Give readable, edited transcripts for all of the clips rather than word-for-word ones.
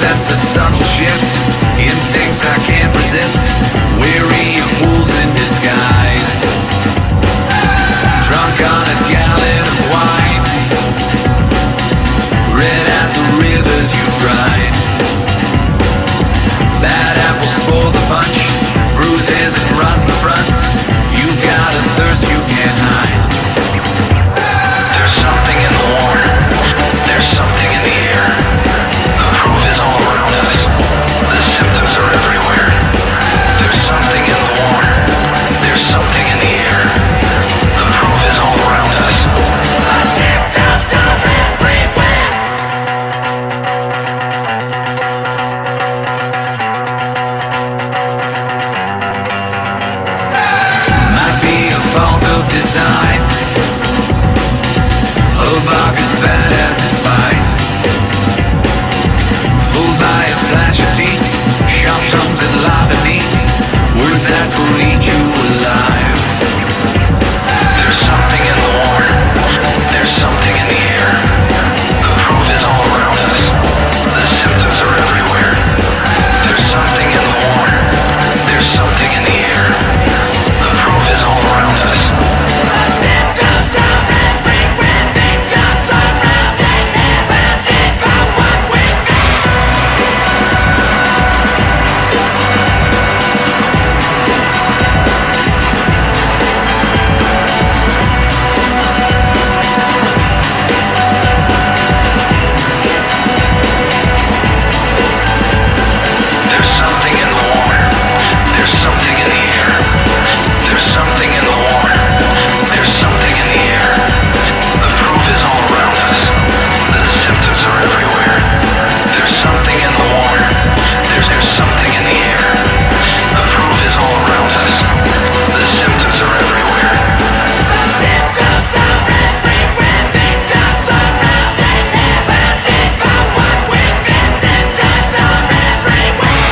sense a subtle shift, instincts I can't resist, weary of wolves in disguise. Drunk on a gallon of wine, red as the rivers you cried. Bad apples spoil the punch, bruises and rotten fronts. You've got a thirst you can't hide. There's something in the water, there's something in the air. The proof is all around us, the symptoms are everywhere. There's something in the water, there's something in the air. The proof is all around us. The symptoms are everywhere. Might be a fault of design, a bark as bad as its bite. Fooled by a flash of teeth, sharp tongues that lie beneath, words that could eat you alive. There's something in the water, there's something in the air. The proof is all around us, the symptoms are everywhere. There's something in the water, there's something in the air. The proof is all around us. The symptoms are everywhere, victims surrounded, never did but what we face. There's something in the water, there's something in the air. There's something in the water, there's something in the air. The proof is all around us, the symptoms are everywhere. There's something in the water, there's something in the air. The proof is all around us, the symptoms are everywhere. The symptoms are everywhere, victims surrounded, never did but what we fear. Symptoms are everywhere.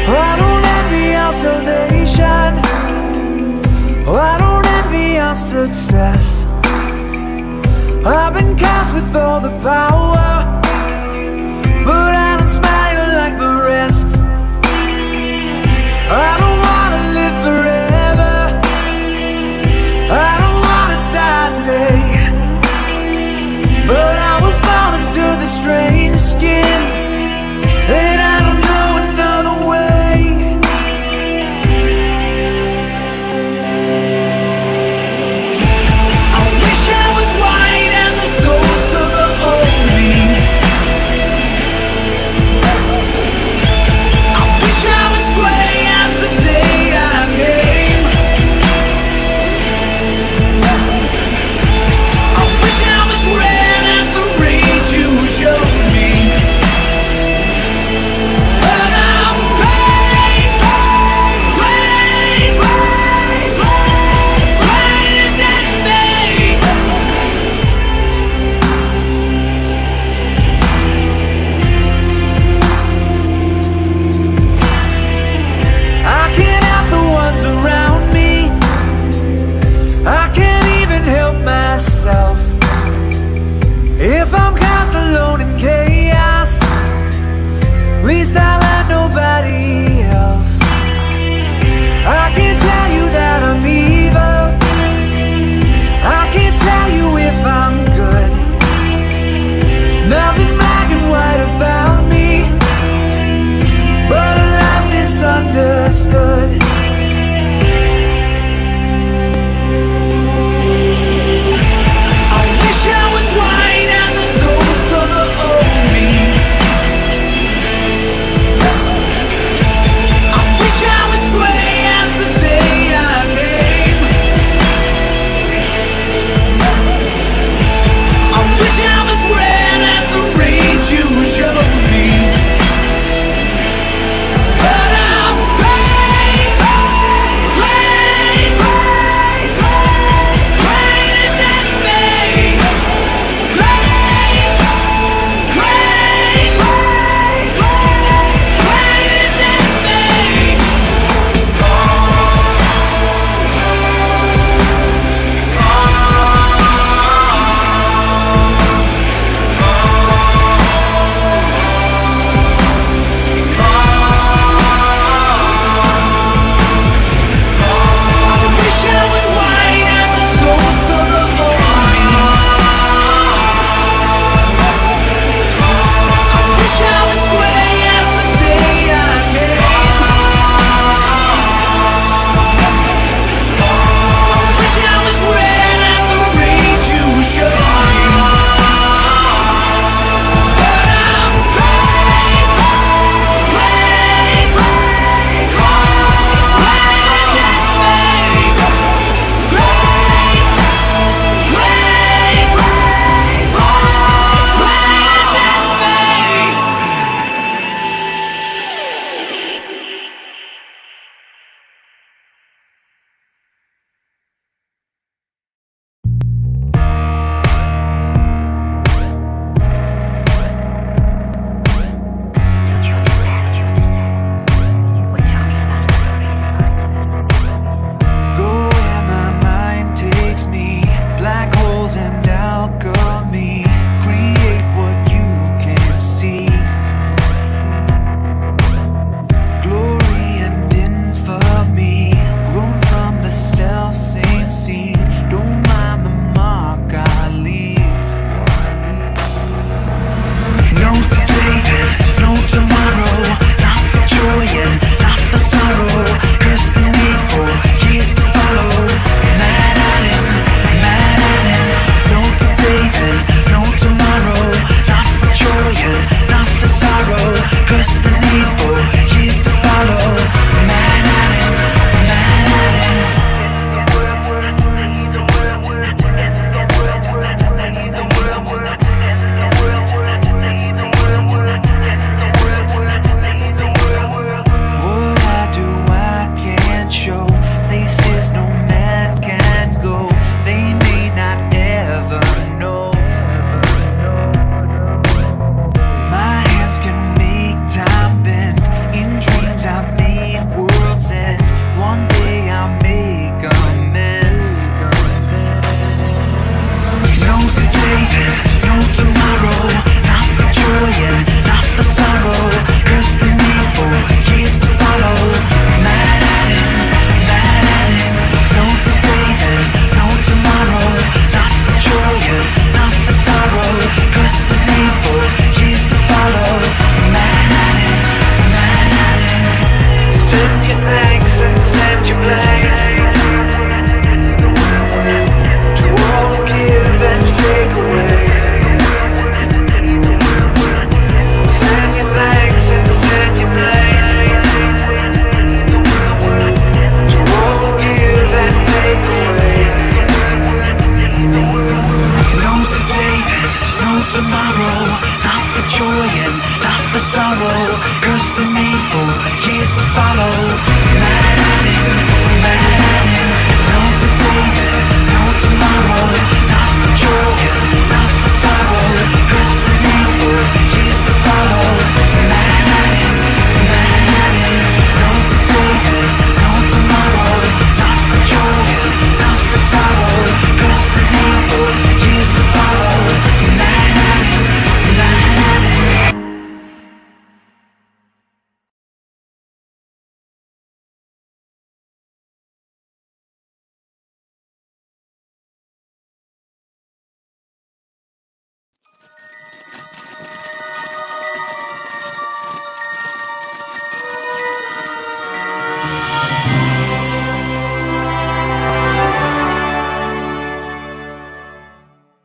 I don't envy our salvation, I don't envy our success. I've been cast with all the power, but I don't smile like the rest. I don't wanna live forever, I don't wanna die today. But I was born into this strange skin, and I don't know another way. I wish I was white and the ghost of the old me and send your blame to all who give and take away. Send your thanks and send your blame to all who give and take away. No today and no tomorrow, not for joy and not for sorrow, 'cause the needful years to follow. Mad at him, mad at him. No today and no tomorrow, not for joy and not for sorrow, 'cause the needful years to follow. Mad at him, mad at him. No today and no tomorrow, not for joy and not for sorrow, 'cause the needful years to follow. Mad at him, mad at him.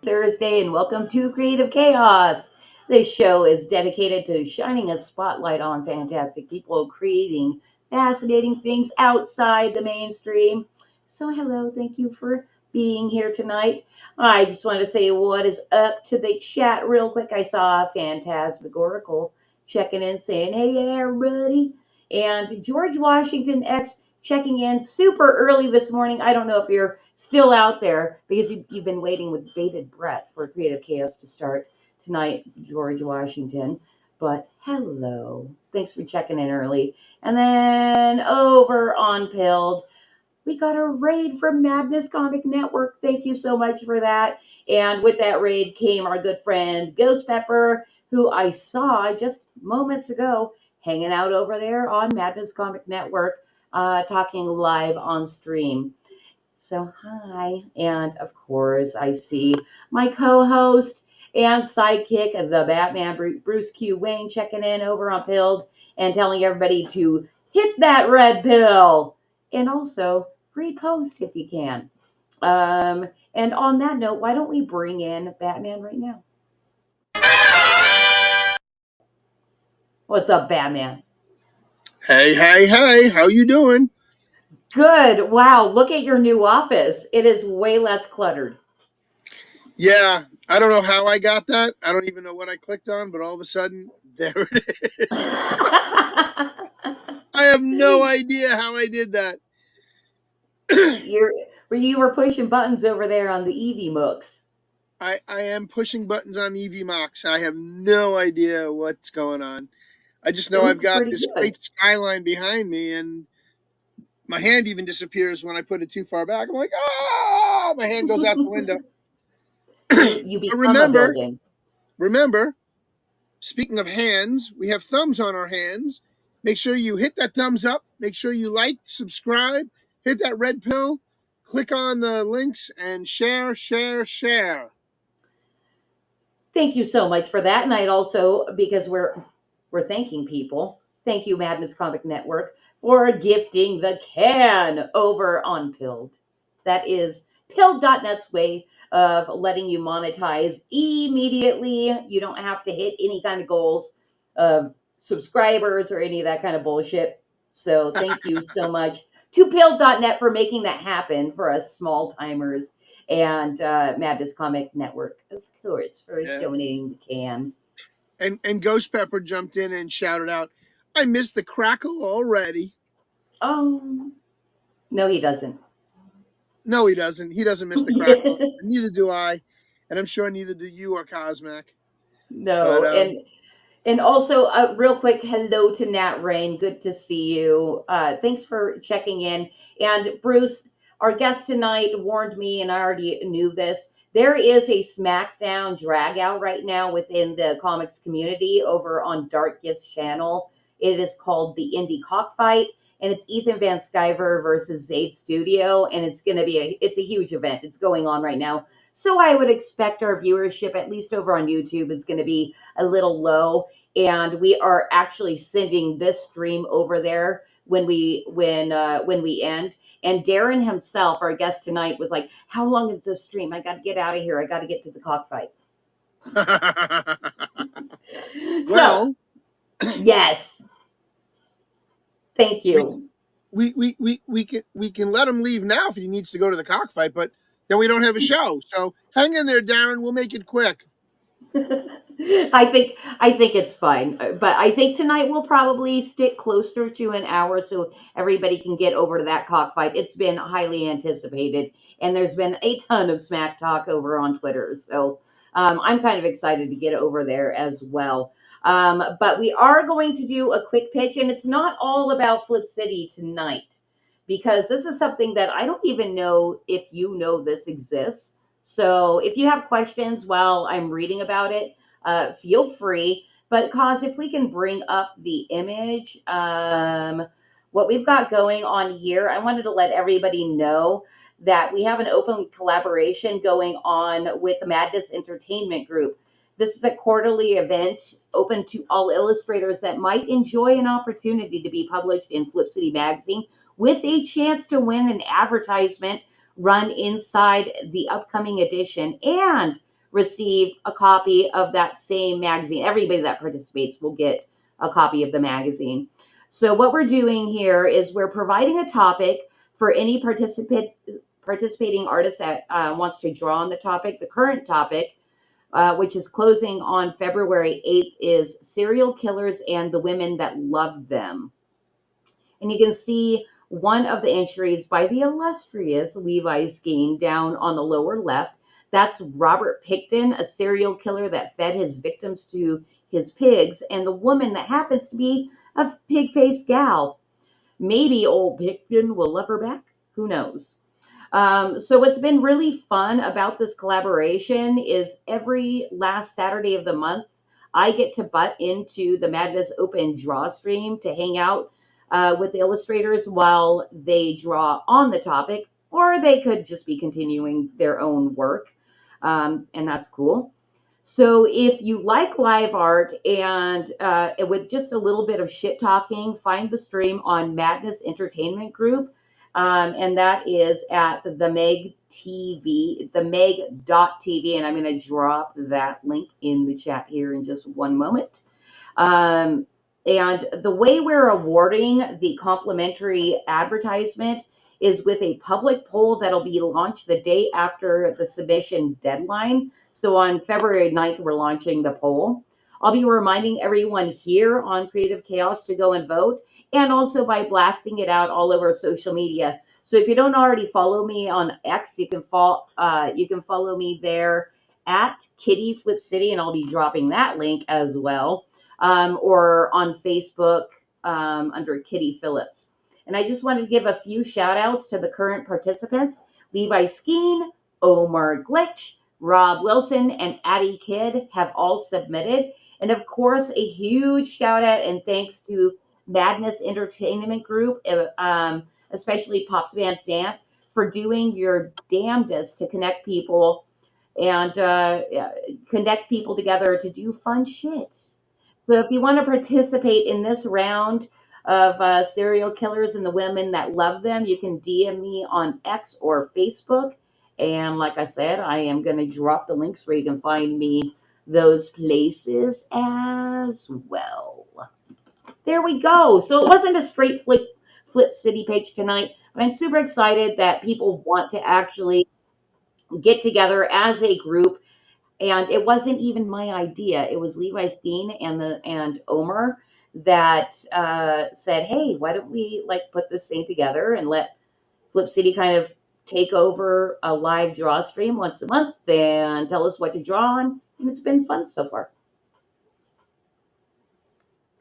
Thursday, and welcome to Creative Chaos. This show is dedicated to shining a spotlight on fantastic people creating fascinating things outside the mainstream. So, hello, thank you for being here tonight. I just want to say what is up to the chat real quick. I saw Phantasmagorical checking in saying, hey, everybody. And George Washington X checking in super early this morning. I don't know if you're still out there because you've been waiting with bated breath for Creative Chaos to start tonight, George Washington. But hello. Thanks for checking in early. And then over on Pilled, we got a raid from Madness Comic Network. Thank you so much for that. And with that raid came our good friend Ghost Pepper, who I saw just moments ago hanging out over there on Madness Comic Network, talking live on stream. So, hi. And of course, I see my co host and sidekick of the Batman, Bruce Q. Wayne, checking in over on Pilled and telling everybody to hit that red pill and also repost if you can. And on that note, why don't we bring in Batman right now? What's up, Batman? Hey, hey, hey, how you doing? Good. Wow. Look at your new office. It is way less cluttered. Yeah, I don't know how I got that. I don't even know what I clicked on, but all of a sudden, there it is. I have no idea how I did that. You were pushing buttons over there on the Eevee Mooks. I am pushing buttons on EV I have no idea what's going on. I just It know I've looks got pretty this good. great skyline behind me, and my hand even disappears when I put it too far back. I'm like, ah, my hand goes out the window. You But become a building. remember, speaking of hands, we have thumbs on our hands. Make sure you hit that thumbs up. Make sure you like, subscribe, hit that red pill, click on the links, and share, share, share. Thank you so much for that. And I'd also, because we're thanking people, thank you, Madness Comic Network, for gifting the can over on Pilled. That is Pilled.net's way of letting you monetize immediately. You don't have to hit any kind of goals of subscribers or any of that kind of bullshit. So thank you so much to Pilled.net for making that happen for us small timers, and Madness Comic Network, of course, for Yeah. donating the can. And Ghost Pepper jumped in and shouted out, I missed the crackle already. Oh, no, he doesn't. No, he doesn't. He doesn't miss the crackle. Neither do I. And I'm sure neither do you or Cosmac. But No, and also, real quick, hello to Nat Rain. Good to see you. Thanks for checking in. And Bruce, our guest tonight, warned me, and I already knew this. There is a SmackDown drag out right now within the comics community over on Dark Gifts channel. It is called the Indie Cockfight, and it's Ethan Van Sciver versus Zayd Studio, and it's a huge event. It's going on right now. So I would expect our viewership, at least over on YouTube, is going to be a little low. and we are actually sending this stream over there when we end. And Darren himself, our guest tonight, was like, "How long is this stream? I got to get out of here. I got to get to the cockfight." So Well, yes, thank we you. we can let him leave now if he needs to go to the cockfight, but then we don't have a show. So hang in there, Darren. We'll make it quick. I think it's fine, but I think tonight we'll probably stick closer to an hour so everybody can get over to that cockfight. It's been highly anticipated, and there's been a ton of smack talk over on Twitter. So I'm kind of excited to get over there as well. But we are going to do a quick pitch, and it's not all about Flip City tonight because this is something that I don't even know if you know this exists. So if you have questions while I'm reading about it, feel free. But cause if we can bring up the image, what we've got going on here, I wanted to let everybody know that we have an open collaboration going on with the Madness Entertainment Group. This is a quarterly event open to all illustrators that might enjoy an opportunity to be published in Flip City Magazine with a chance to win an advertisement run inside the upcoming edition and receive a copy of that same magazine. Everybody that participates will get a copy of the magazine. So what we're doing here is we're providing a topic for any participating artist that wants to draw on the topic. The current topic, which is closing on February 8th, is serial killers and the women that love them. And you can see one of the entries by the illustrious Levi Skeen down on the lower left. That's Robert Picton, a serial killer that fed his victims to his pigs, and the woman that happens to be a pig-faced gal. Maybe old Picton will love her back. Who knows? So what's been really fun about this collaboration is every last Saturday of the month, I get to butt into the Madness Open draw stream to hang out with the illustrators while they draw on the topic, or they could just be continuing their own work, and that's cool. So if you like live art and with just a little bit of shit talking, find the stream on Madness Entertainment Group. And that is at the Meg TV, the Meg.tv. And I'm going to drop that link in the chat here in just one moment. Um, and the way we're awarding the complimentary advertisement is with a public poll that'll be launched the day after the submission deadline. So on February 9th, we're launching the poll. I'll be reminding everyone here on Creative Chaos to go and vote, and also by blasting it out all over social media. So if you don't already follow me on X, you can follow me there at Kitty Flip City, and I'll be dropping that link as well, or on Facebook under Kitty Phillips. And I just wanted to give a few shout outs to the current participants: Levi Skeen, Omar Glitch, Rob Wilson, and Addie Kidd have all submitted. And of course, a huge shout out and thanks to Madness Entertainment Group, especially Pops Van Sant, for doing your damnedest to and connect people together to do fun shit. So if you want to participate in this round of serial killers and the women that love them, you can DM me on X or Facebook. And like I said, I am going to drop the links where you can find me those places as well. There we go. So it wasn't a straight flip city page tonight, but I'm super excited that people want to actually get together as a group. And it wasn't even my idea. It was Levi Steen and Omer that said, "Hey, why don't we like put this thing together and let Flip City kind of take over a live draw stream once a month and tell us what to draw on?" And it's been fun so far.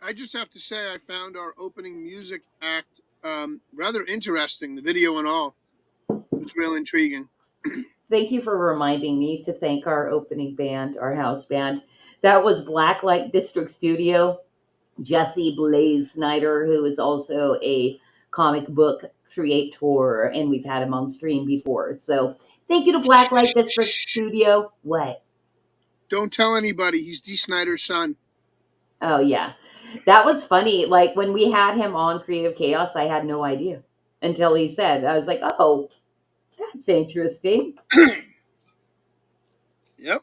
I just have to say, I found our opening music act rather interesting, the video and all. It's real intriguing. Thank you for reminding me to thank our opening band, our house band. That was Blacklight District Studio. Jesse Blaze Snyder, who is also a comic book creator, and we've had him on stream before. So thank you to Blacklight District Shh. Studio. What? Don't tell anybody. He's Dee Snyder's son. Oh yeah. That was funny. Like when we had him on Creative Chaos, I had no idea until he said. I was like, "Oh, that's interesting." Yep.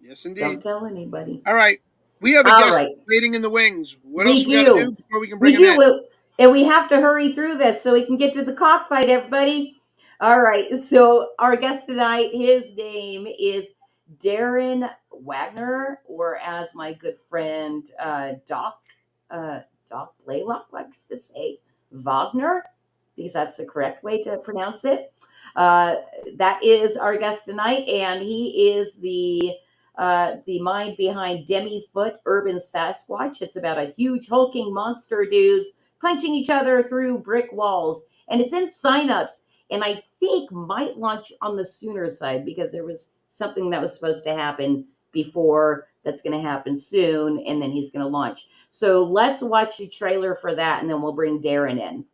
Yes, Don't indeed. tell anybody. All right. We have a All guest right. waiting in the wings. What We else we got to do do. before we can bring We him in? do. And we have to hurry through this so we can get to the cockfight, everybody. All right. So, our guest tonight, his name is Darren Wagner, or as my good friend uh, Doc Blaylock likes to say, Wagner, because that's the correct way to pronounce it. Uh, that is our guest tonight, and he is the mind behind Demi-Foot Urban Sasquatch. It's about a huge hulking monster dudes punching each other through brick walls. And it's in signups. And I think might launch on the sooner side because there was something that was supposed to happen before that's going to happen soon. And then he's going to launch. So let's watch the trailer for that. And then we'll bring Darren in.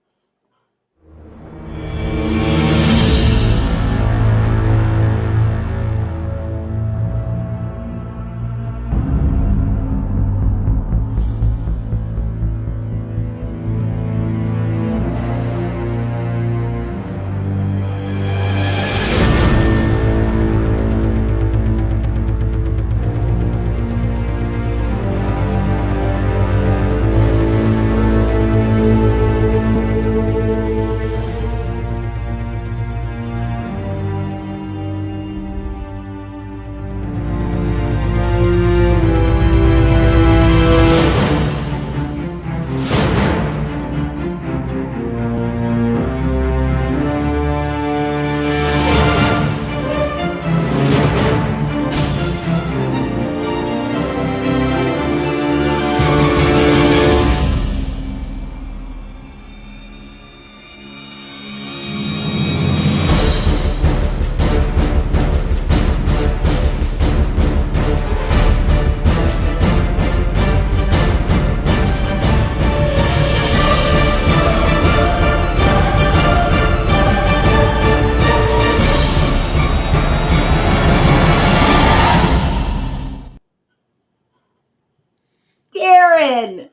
Darren!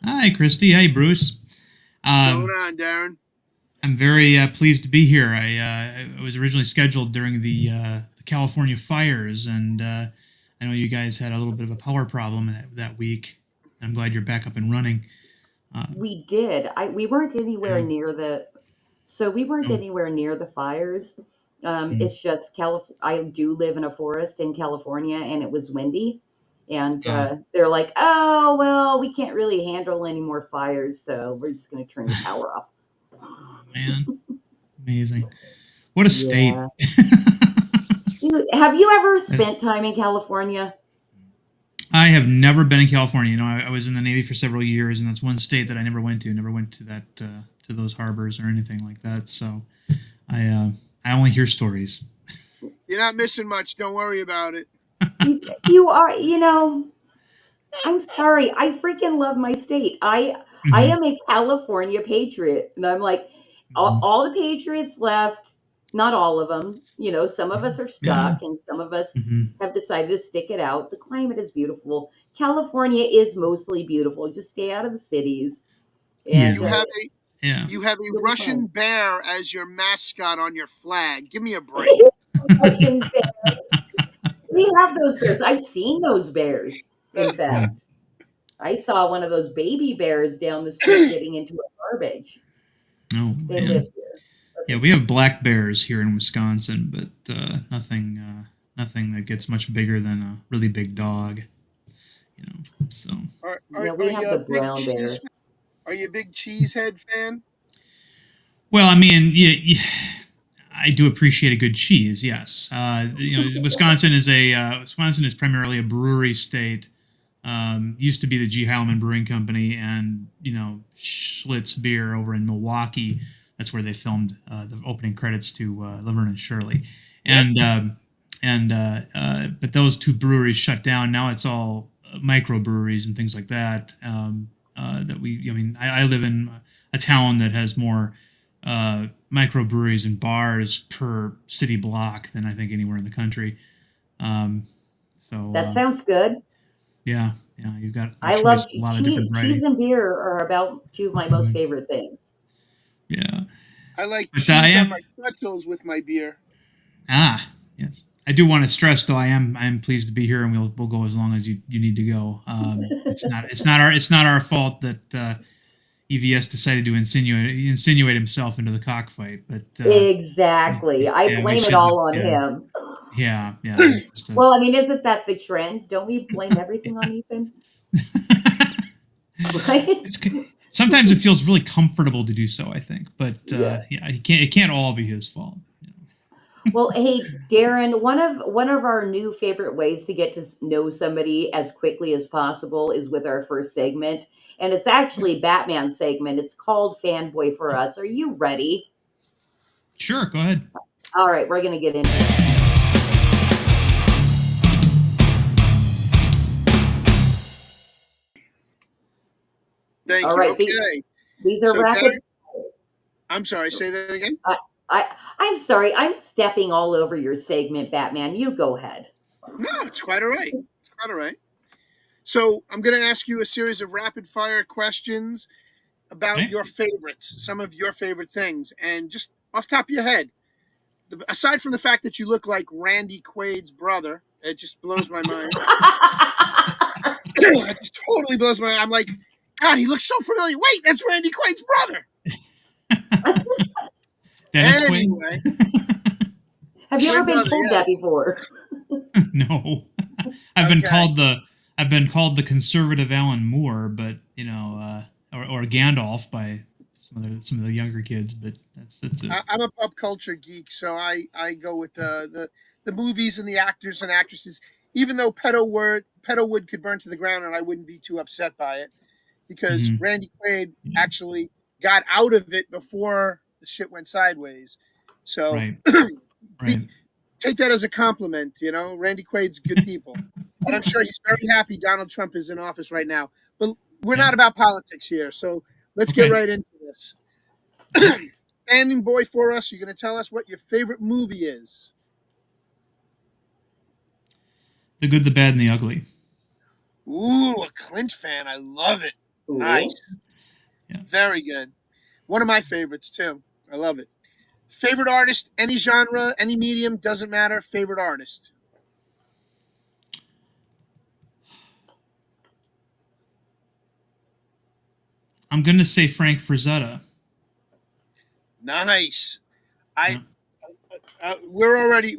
Hi, Christy. Hi, Bruce. What's going Um, on, Darren? I'm very pleased to be here. I was originally scheduled during the California fires, and I know you guys had a little bit of a power problem that week. I'm glad you're back up and running. Uh, We did. We weren't anywhere yeah. near so we weren't Oh, anywhere near the fires. mm, It's just I do live in a forest in California, and it was windy, and oh. they're like, "Oh well, we can't really handle any more fires, so we're just going to turn your power off." Oh, man, amazing. What a state. Yeah. Dude, have you ever Uh, spent time in California? I have never been in California. I was in the Navy for several years, and that's one state that I never went to. Never went to that to those harbors or anything like that. So I uh, I only hear stories. You're not missing much. Don't worry about it. You are, I'm sorry. I freaking love my state. I Mhm, am a California patriot, and I'm like mhm. all the patriots left. Not all of them. Some of us are Yeah. stuck, and some of us Mhm. have decided to stick it out. The climate is beautiful. California is mostly beautiful. Just stay out of the cities, Yeah. and You have a Yeah. you have a you'll be Russian fine. bear as your mascot on your flag. Give me a break. Russian bear. We have those bears. I've seen those bears. In Yeah. fact, I saw one of those baby bears down the street getting into a garbage. Oh They live man. here. Yeah, we have black bears here in Wisconsin, but nothing that gets much bigger than a really big dog. You know. So. Are, are Yeah, are we you have a the big brown cheese? bears. Are you a big cheesehead fan? Well, I mean, yeah, I do appreciate a good cheese. Yes. Wisconsin is primarily a brewery state. Used to be the G. Heilman Brewing Company, and Schlitz Beer over in Milwaukee. That's where they filmed the opening credits to Laverne and Shirley, Yep. but those two breweries shut down. Now it's all microbreweries and things like that. I mean, I live in a town that has more microbreweries and bars per city block than I think anywhere in the country. Um, so That sounds good. Yeah, yeah. You've got a I choice love of a lot of different cheese variety. and beer are about two of my most Mhm. favorite things. Yeah, I like but I cheese on my am pretzels with my beer. yes. I do want to stress though. I am pleased to be here, and we'll go as long as you need to go. It's not our fault that EVS decided to insinuate himself into the cockfight, but Exactly. I yeah, we blame it should all on yeah him. yeah. That was just a Well, I mean, isn't that the trend? Don't we blame everything on Ethan? Right? it's sometimes it feels really comfortable to do so. I think, but Yeah. yeah, it can't all be his fault. Well, hey, Darren, one of our new favorite ways to get to know somebody as quickly as possible is with our first segment, and it's actually Batman segment. It's called Fanboy for Us. Are you ready? Sure, go ahead. All right, we're gonna get into it. Thank All you. right, Okay. these are So, rapid. Darren, I'm sorry, say that again. I, I'm sorry, I'm stepping all over your segment, Batman. You go ahead. No, it's quite all right. It's quite all right. So, I'm going to ask you a series of rapid fire questions about Okay. your favorites, some of your favorite things. And just off the top of your head, aside from the fact that you look like Randy Quaid's brother, it just blows my mind. It just totally blows my mind. I'm like, God, he looks so familiar. Wait, that's Randy Quaid's brother. Dennis Quaid? Anyway, Have you ever twin been brother, told that yes. before? No. I've been Okay. called the conservative Alan Moore, but or Gandalf by some of the younger kids, but that's it. I'm a pop culture geek, so I go with the movies and the actors and actresses. Even though Petalwood could burn to the ground, and I wouldn't be too upset by it, because Hmm. Randy Quaid Yeah. actually got out of it before the shit went sideways. So Right. Right. be, take that as a compliment. You know, Randy Quaid's good people, and I'm sure he's very happy Donald Trump is in office right now. But we're Yeah. not about politics here, so let's get Okay. right into this. Okay. Standing boy for us, you're going to tell us what your favorite movie is. The Good, the Bad, and the Ugly. Ooh, a Clint fan. I love it. Cool. Nice. Yeah. Very good. One of my favorites, too. I love it. Favorite artist, any genre, any medium, doesn't matter. Favorite artist. I'm gonna say Frank Frazetta. Nice. Yeah. I we're already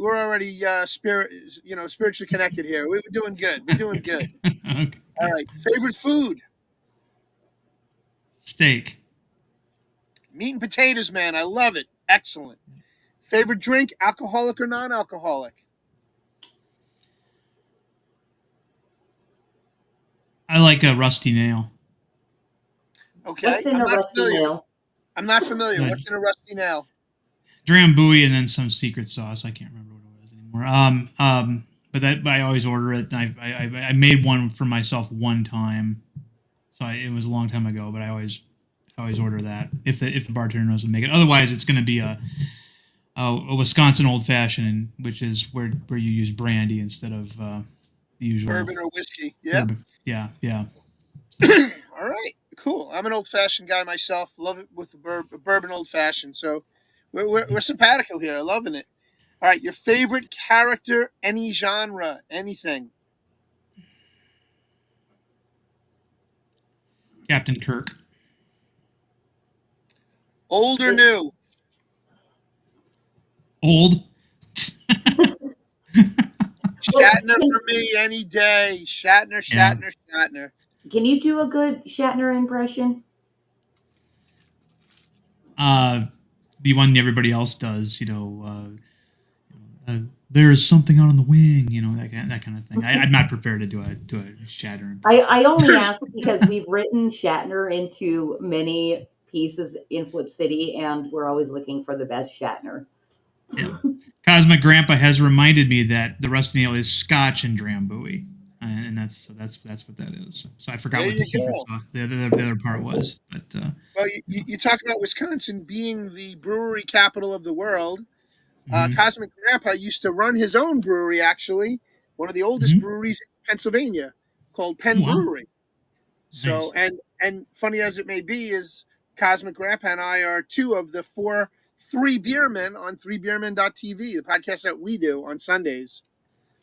spiritually connected here. We're doing good. We're doing good. Okay. All right. Favorite food, Steak. meat and potatoes, man. I love it. Excellent. Favorite drink, alcoholic or non-alcoholic? I like a Rusty Nail. Okay. What's in a rusty nail? I'm not familiar. Good. What's in a rusty nail? Drambuie and then some secret sauce. I can't remember what it was anymore. But I always order it. I made one for myself one time, so it was a long time ago. But I always order that if the bartender knows to make it. Otherwise, it's going to be a Wisconsin old fashioned, which is where you use brandy instead of the usual Bourbon or whiskey? Yeah. bourbon. Yeah, yeah. All right. Cool. I'm an old fashioned guy myself. Love it with a bourbon old fashioned. So we're simpatico here. Loving it. All right. Your favorite character, any genre, anything. Captain Kirk. Old or new? Old. Shatner for me any day. Shatner, Yeah. Shatner, Shatner. Can you do a good Shatner impression? The one everybody else does. There's something out on the wing. That kind of thing. I'm not prepared to do a Shatter. I only ask because we've written Shatner into many pieces in Flip City, and we're always looking for the best Shatner. Yeah. Cosmic Grandpa has reminded me that the Rusty Nail is Scotch and Drambuie, and that's what that is. So I forgot There what you the secret go. sauce, the other part was. But Well, you talk about Wisconsin being the brewery capital of the world. mhm, Cosmic Grandpa used to run his own brewery, actually, one of the oldest mhm. breweries in Pennsylvania, called Penn Wow. Brewery. So, Nice. and funny as it may be, is Cosmic Grandpa and I are two of the three beermen on threebeermen.tv, the podcast that we do on Sundays.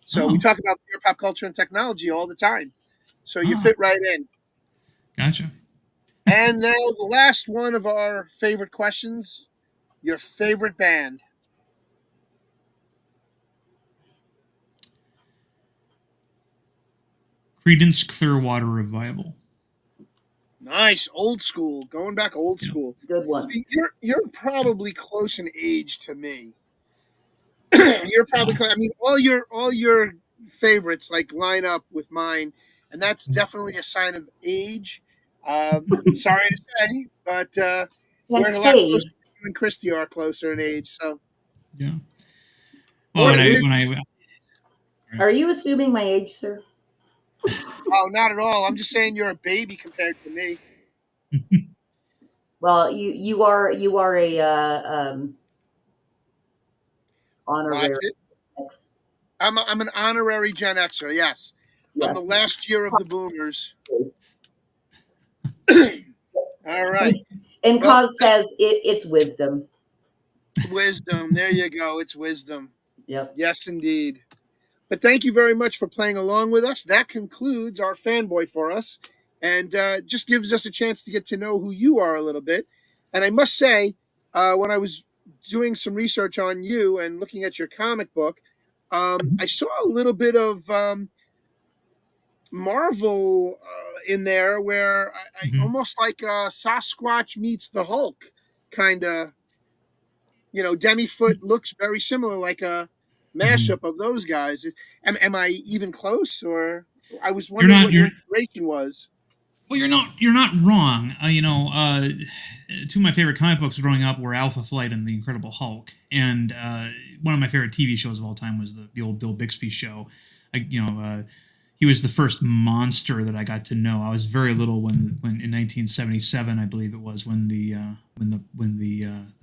So we Oh. talk about beer, pop culture, and technology all the time. So you Ah. fit right in. Gotcha. And now the last one of our favorite questions: your favorite band. Credence Clearwater Revival. Nice, old school, going back old Yeah. school. Good one. See, you're probably close in age to me. You're probably Wow. close. I mean, all your favorites like line up with mine, and that's definitely a sign of age. Sorry to say, but And we're a lot closer. age. You and Christy are closer in age. So Yeah. Well, born Are in the you, mid. are you assuming my age, sir? Oh, not at all. I'm just saying you're a baby compared to me. Well, you are a Watch honorary it. X. I'm an honorary Gen Xer. Yes, I'm Yes. the last year of the Boomers. All right. And Well, Cause says it's wisdom. wisdom. There you go. It's wisdom. Yep. Yes, indeed. But thank you very much for playing along with us. That concludes our fanboy for us, and just gives us a chance to get to know who you are a little bit. And I must say, when I was doing some research on you and looking at your comic book, I saw a little bit of Marvel in there, where I Mhm. almost like Sasquatch meets the Hulk, kind of. Demifoot looks very similar, like a Mhm. mashup of those guys. Am I even close, or I was You're wondering not. what your You're inspiration was? well. You're not. You're not wrong. Two of my favorite comic books growing up were Alpha Flight and The Incredible Hulk, and one of my favorite TV shows of all time was the old Bill Bixby show. He was the first monster that I got to know. I was very little when in 1977, I believe it was, the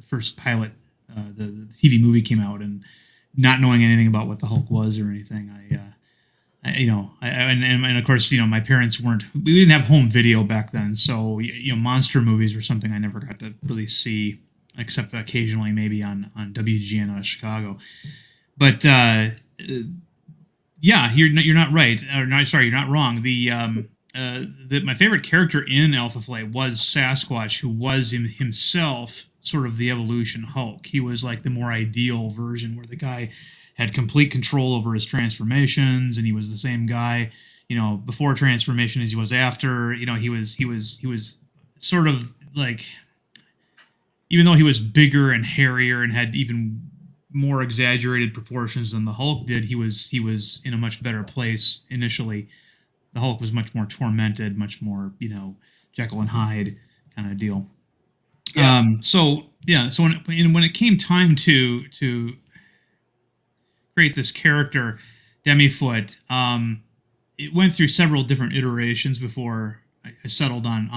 first pilot, the TV movie came out, and not knowing anything about what the Hulk was or anything, and of course, my parents weren't. We didn't have home video back then, so monster movies were something I never got to really see, except occasionally maybe on WGN out of Chicago. But yeah, you're not right. Or not, sorry, you're not wrong. My favorite character in Alpha Flight was Sasquatch, who was himself sort of the evolution Hulk. He was like the more ideal version, where the guy had complete control over his transformations, and he was the same guy, before transformation as he was after. He was sort of like, even though he was bigger and hairier and had even more exaggerated proportions than the Hulk did, he was in a much better place initially. The Hulk was much more tormented, much more, Jekyll and Hyde kind of deal. Yeah, So yeah, so when it came time to create this character, Demifoot, it went through several different iterations before I settled on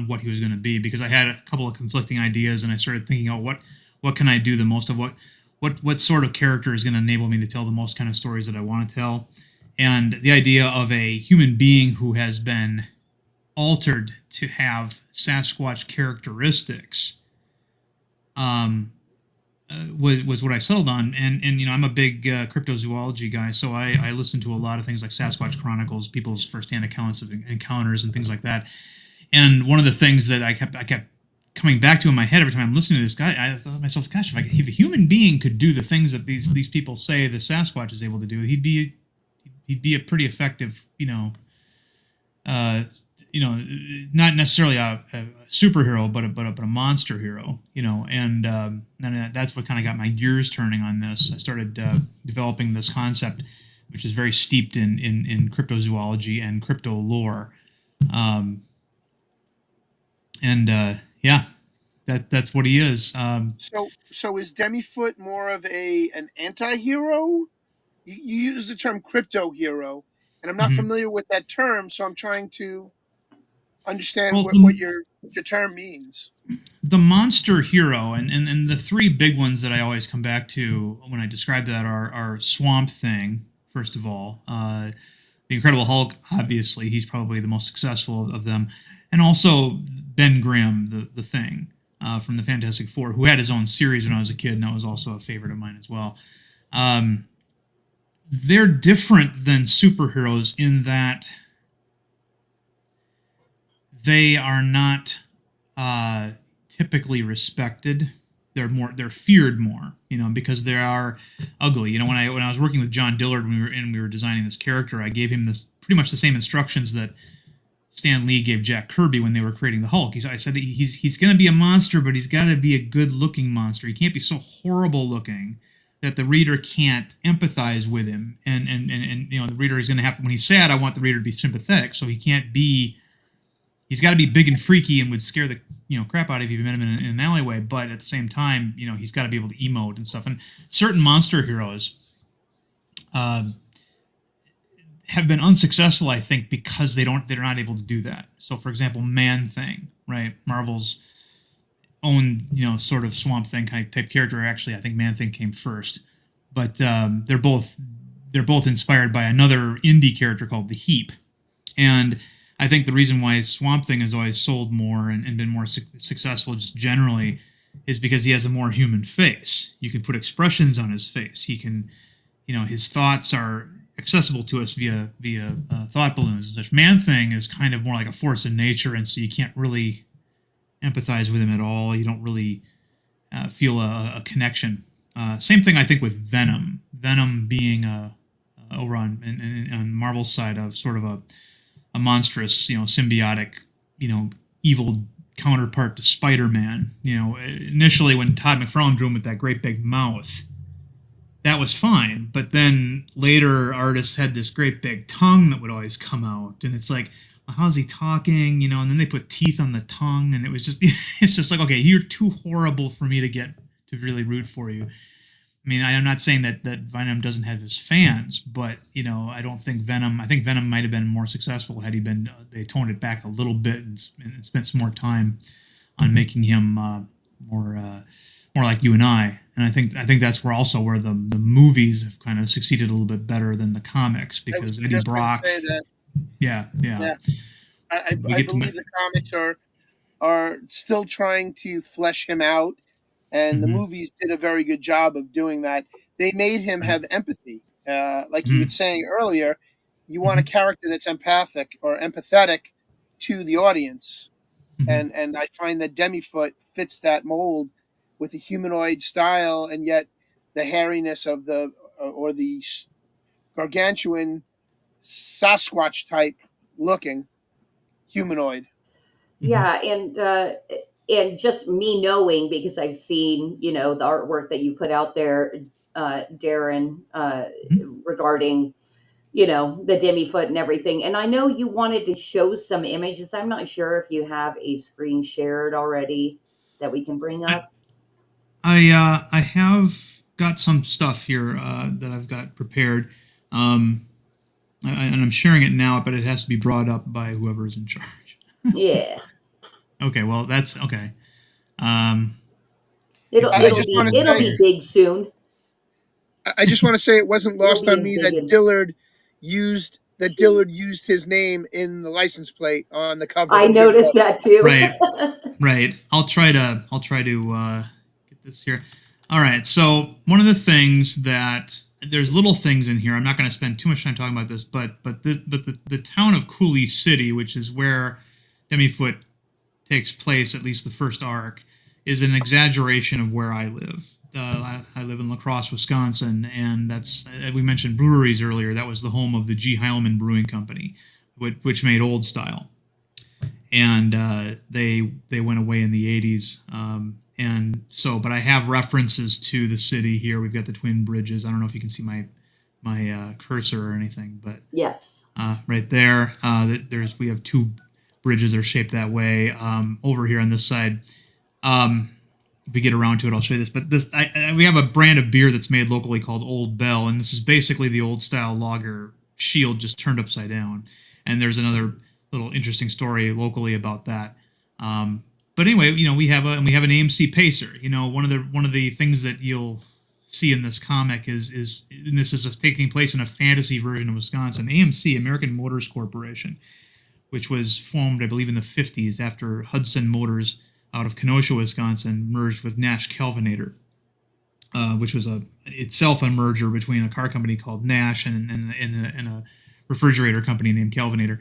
what he was going to be, because I had a couple of conflicting ideas, and I started thinking, oh, what can I do the most of, what sort of character is going to enable me to tell the most kind of stories that I want to tell. And the idea of a human being who has been altered to have Sasquatch characteristics was what I settled on. And I'm a big cryptozoology guy, so I listen to a lot of things like Sasquatch Chronicles, people's firsthand accounts of encounters and things like that. And one of the things that I kept coming back to in my head every time I'm listening to this guy, I thought to myself, gosh, if a human being could do the things that these people say the Sasquatch is able to do, he'd be a pretty effective, uh, not necessarily a superhero, but a monster hero, and that's what kind of got my gears turning on this. I started developing this concept, which is very steeped in cryptozoology and crypto lore, and yeah, that's what he is. So is Demifoot more of an anti-hero? You use the term crypto hero, and I'm not Mhm. familiar with that term, so I'm trying to understand Well, what your term means. the monster hero, and the three big ones that I always come back to when I describe that are Swamp Thing, first of all, the Incredible Hulk, obviously, he's probably the most successful of them, and also Ben Grimm, the Thing, from the Fantastic Four, who had his own series when I was a kid, and that was also a favorite of mine as well. They're different than superheroes in that they are not typically respected. They're feared more, because they are ugly. When I was working with John Dillard when we were designing this character, I gave him this pretty much the same instructions that Stan Lee gave Jack Kirby when they were creating the Hulk. I said he's going to be a monster, but he's got to be a good-looking monster. He can't be so horrible looking that the reader can't empathize with him, and the reader is going to have, when he's sad, I want the reader to be sympathetic, so he can't be. He's got to be big and freaky and would scare the crap out of you if you met him in an alleyway. But at the same time, he's got to be able to emote and stuff. And certain monster heroes have been unsuccessful, I think, because they're not able to do that. So, for example, Man-Thing, right? Marvel's own sort of Swamp Thing type character. Actually, I think Man-Thing came first, but they're both inspired by another indie character called the Heap, and I think the reason why Swamp Thing has always sold more and been more successful just generally is because he has a more human face. You can put expressions on his face. He can, his thoughts are accessible to us via thought balloons and such. Man-Thing is kind of more like a force of nature, and so you can't really empathize with him at all. You don't really feel a connection. Same thing, I think, with Venom. Venom being over on Marvel's side of sort of a monstrous, symbiotic, evil counterpart to Spider-Man. Initially when Todd McFarlane drew him with that great big mouth, that was fine. But then later artists had this great big tongue that would always come out, and it's like, well, how's he talking? And then they put teeth on the tongue, and it's just like, okay, you're too horrible for me to really root for you. I mean, I'm not saying that Venom doesn't have his fans, but I don't think Venom. I think Venom might have been more successful had he been. They toned it back a little bit and spent some more time on making him more like you and I. And I think that's where the movies have kind of succeeded a little bit better than the comics, because Eddie Brock. Yeah. I believe the comics are still trying to flesh him out. And the movies did a very good job of doing that. They made him have empathy. Like you were saying earlier, you want a character that's empathic or empathetic to the audience. And I find that Demifoot fits that mold with the humanoid style, and yet the hairiness of the gargantuan Sasquatch type looking humanoid. Yeah, and just me knowing, because I've seen, the artwork that you put out there, Darren, regarding, the Demifoot and everything. And I know you wanted to show some images. I'm not sure if you have a screen shared already that we can bring up. I have got some stuff here that I've got prepared. And I'm sharing it now, but it has to be brought up by whoever is in charge. Yeah. Okay, well, that's okay. It'll be big soon. I just want to say it wasn't lost on me that Dillard used his name in the license plate on the cover. I noticed that too. Right. I'll try to get this here. All right. So one of the things that there's little things in here. I'm not going to spend too much time talking about this, but the town of Cooley City, which is where Demifoot takes place, at least the first arc, is an exaggeration of where I live. I live in La Crosse, Wisconsin, and that's, we mentioned breweries earlier. That was the home of the G. Heilman Brewing Company, which made Old Style, and they went away in the 80s. And so, but I have references to the city here. We've got the Twin Bridges. I don't know if you can see my cursor or anything, but yes, right there. We have two bridges that are shaped that way. Over here on this side, if we get around to it, I'll show you this. But we have a brand of beer that's made locally called Old Bell, and this is basically the old style lager shield just turned upside down. And there's another little interesting story locally about that. But anyway, we have an AMC Pacer. One of the things that you'll see in this comic is and this is taking place in a fantasy version of Wisconsin. AMC, American Motors Corporation, which was formed, I believe, in the 50s after Hudson Motors out of Kenosha, Wisconsin, merged with Nash Kelvinator, which was itself a merger between a car company called Nash and a refrigerator company named Kelvinator.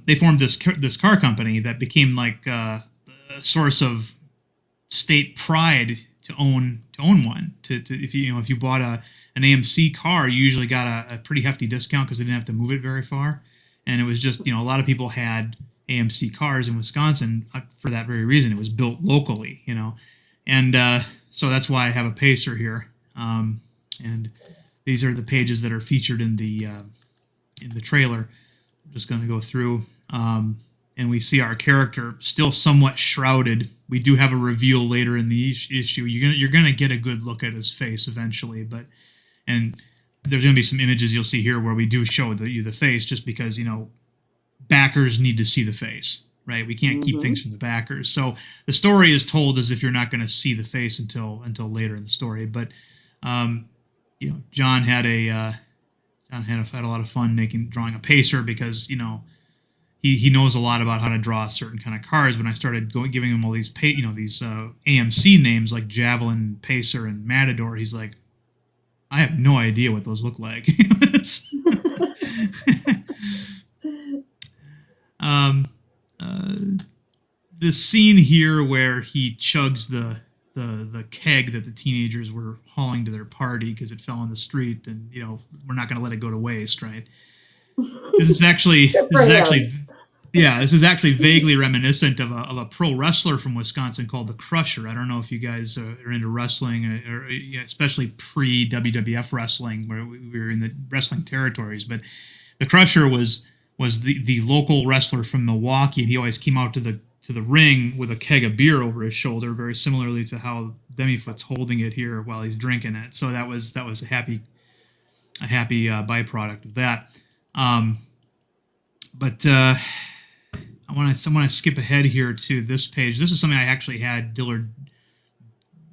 They formed this car company that became like a source of state pride to own one. To if you bought an AMC car, you usually got a pretty hefty discount because they didn't have to move it very far, and it was just a lot of people had AMC cars in Wisconsin for that very reason. It was built locally, and so that's why I have a Pacer here, and these are the pages that are featured in the trailer. I'm just going to go through, and we see our character still somewhat shrouded. We do have a reveal later in the issue. You're gonna get a good look at his face eventually, and there's gonna be some images you'll see here where we do show you the face, just because backers need to see the face, right? We can't keep things from the backers. So the story is told as if you're not going to see the face until later in the story. But John had a lot of fun drawing a Pacer because he knows a lot about how to draw certain kind of cars. When I started giving him all these these AMC names like Javelin, Pacer, and Matador, he's like, I have no idea what those look like. The scene here where he chugs the keg that the teenagers were hauling to their party because it fell in the street, and we're not going to let it go to waste, right? This is actually vaguely reminiscent of a pro wrestler from Wisconsin called the Crusher. I don't know if you guys are into wrestling, or especially pre WWF wrestling, where we were in the wrestling territories. But the Crusher was the local wrestler from Milwaukee, and he always came out to the ring with a keg of beer over his shoulder, very similarly to how Demifoot's holding it here while he's drinking it. So that was a happy byproduct of that. But I want to skip ahead here to this page. This is something I actually had Dillard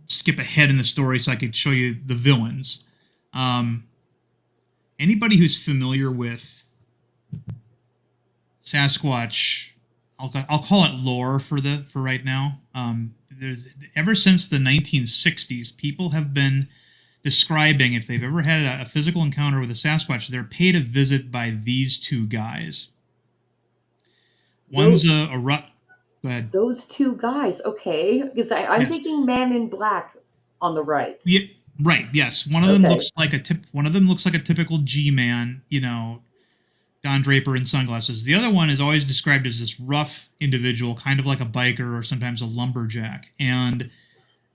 skip ahead in the story so I could show you the villains. Anybody who's familiar with Sasquatch, I'll call it lore for right now. Ever since the 1960s, people have been describing, if they've ever had a physical encounter with a Sasquatch, they're paid a visit by these two guys. One's go ahead. Those two guys, okay, because I'm Yes. thinking Man in Black on the right. Yeah, right. Yes, one of them looks like a typical G-man, Don Draper in sunglasses. The other one is always described as this rough individual, kind of like a biker or sometimes a lumberjack. And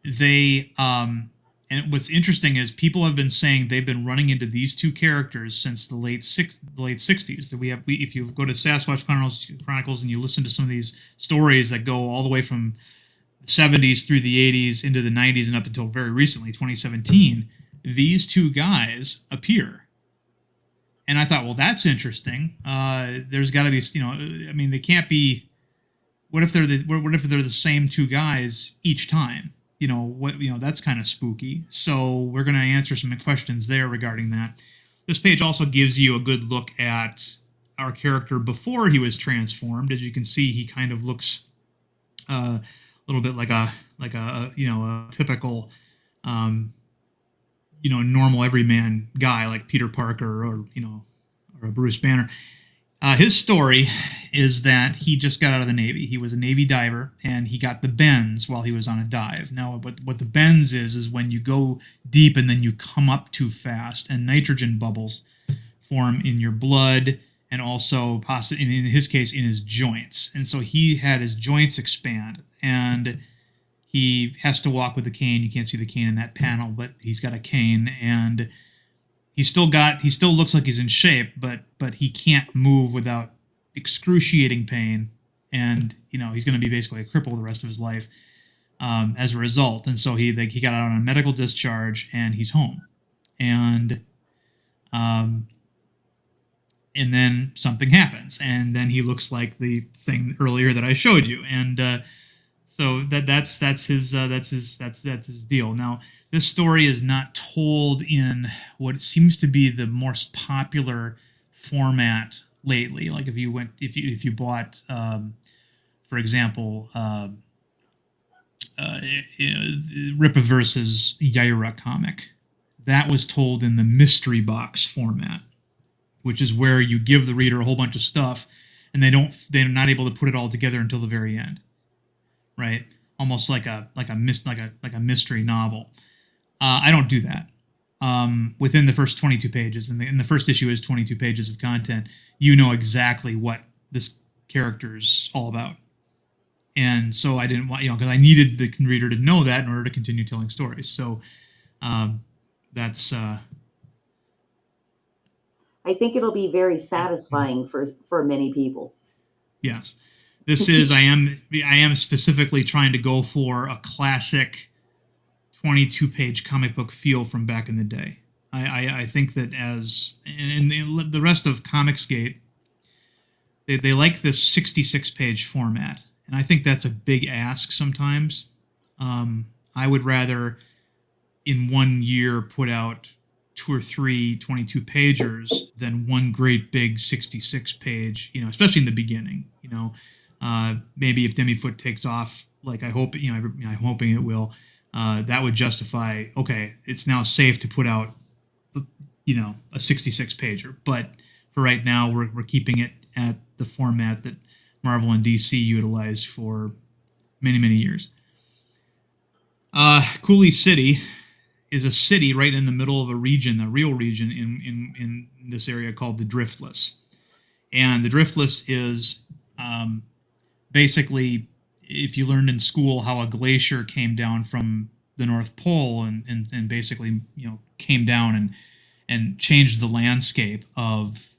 they, and what's interesting is people have been saying they've been running into these two characters since the late 60s. That if you go to Sasquatch Chronicles and you listen to some of these stories that go all the way from the 70s through the 80s into the 90s and up until very recently, 2017, these two guys appear. And I thought, well, that's interesting. There's got to be, they can't be. What if they're the same two guys each time? That's kind of spooky. So we're going to answer some questions there regarding that. This page also gives you a good look at our character before he was transformed. As you can see, he kind of looks a little bit like a typical normal everyman guy like Peter Parker or a Bruce Banner. His story is that he just got out of the Navy. He was a Navy diver, and he got the bends while he was on a dive. Now, what the bends is when you go deep and then you come up too fast, and nitrogen bubbles form in your blood and also, possibly in his case, in his joints. And so he had his joints expand, and he has to walk with a cane. You can't see the cane in that panel, but he's got a cane, and he still looks like he's in shape, but he can't move without excruciating pain, and he's going to be basically a cripple the rest of his life as a result. And so he got out on a medical discharge, and he's home, and then something happens, and then he looks like the thing earlier that I showed you, and So that's his deal. Now, this story is not told in what seems to be the most popular format lately. Like if you bought, for example, Rippa versus Yaira comic, that was told in the mystery box format, which is where you give the reader a whole bunch of stuff, and they're not able to put it all together until the very end, right? Almost like a mystery novel. I don't do that. Within the first 22 pages, and the first issue is 22 pages of content, you know exactly what this character's all about. And so I didn't want, because I needed the reader to know that in order to continue telling stories. So that's. I think it'll be very satisfying for many people. Yes, this is. I am specifically trying to go for a classic 22-page comic book feel from back in the day. I think that and the rest of Comicsgate, they like this 66-page format, and I think that's a big ask sometimes. I would rather, in 1 year, put out 2 or 3 22-pagers than one great big 66-page, especially in the beginning. Maybe if Demifoot takes off, like I hope, I'm hoping it will, that would justify, okay, it's now safe to put out, a 66-pager. But for right now, we're keeping it at the format that Marvel and DC utilized for many, many years. Cooley City is a city right in the middle of a real region in this area called the Driftless. And the Driftless is basically, if you learned in school how a glacier came down from the North Pole and basically, came down and changed the landscape of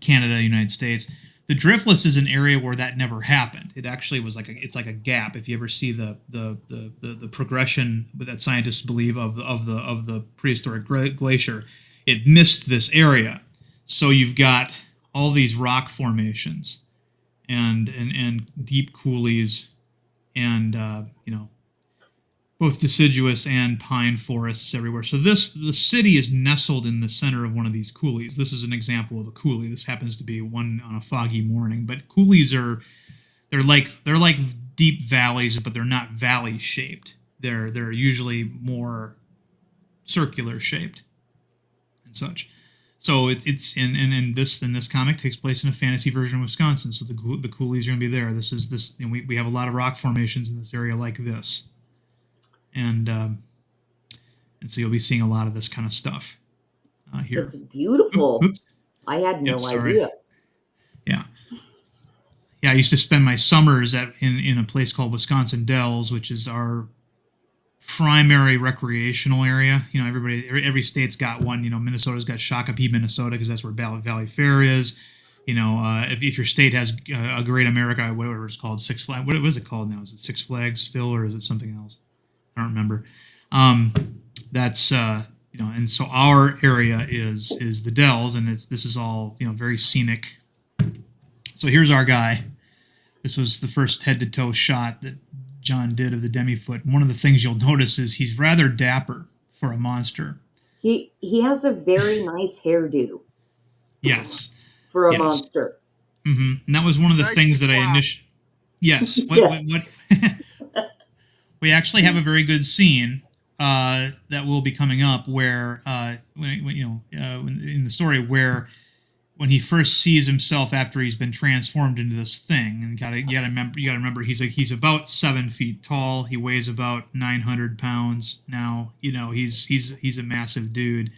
Canada, United States. The Driftless is an area where that never happened. It actually was it's like a gap. If you ever see the progression that scientists believe of the prehistoric glacier, it missed this area. So you've got all these rock formations and deep coulees and both deciduous and pine forests everywhere. So the city is nestled in the center of one of these coulees. This is an example of a coulee. This happens to be one on a foggy morning. But coulees they're like deep valleys, but they're not valley shaped. They're usually more circular shaped and such. So it's in this comic takes place in a fantasy version of Wisconsin. So the coulees are going to be there. We have a lot of rock formations in this area like this. And so you'll be seeing a lot of this kind of stuff here. It's beautiful. Oops. I had no idea. Yeah. I used to spend my summers in a place called Wisconsin Dells, which is our primary recreational area. Every state's got one. Minnesota's got Shakopee, Minnesota, because that's where Valley Fair is. If your state has a Great America, whatever it's called, Six Flags. What is it called now? Is it Six Flags still, or is it something else? I don't remember. That's and so our area is the Dells, and this is all very scenic. So here's our guy. This was the first head-to-toe shot that John did of the Demifoot. And one of the things you'll notice is he's rather dapper for a monster. He has a very nice hairdo. Yes. For a monster. Mm-hmm. And that was one of the things that I initially. Yes. What we actually have a very good scene that will be coming up where in the story where when he first sees himself after he's been transformed into this thing, and you gotta remember he's about 7 feet tall. He weighs about 900 pounds now. He's a massive dude.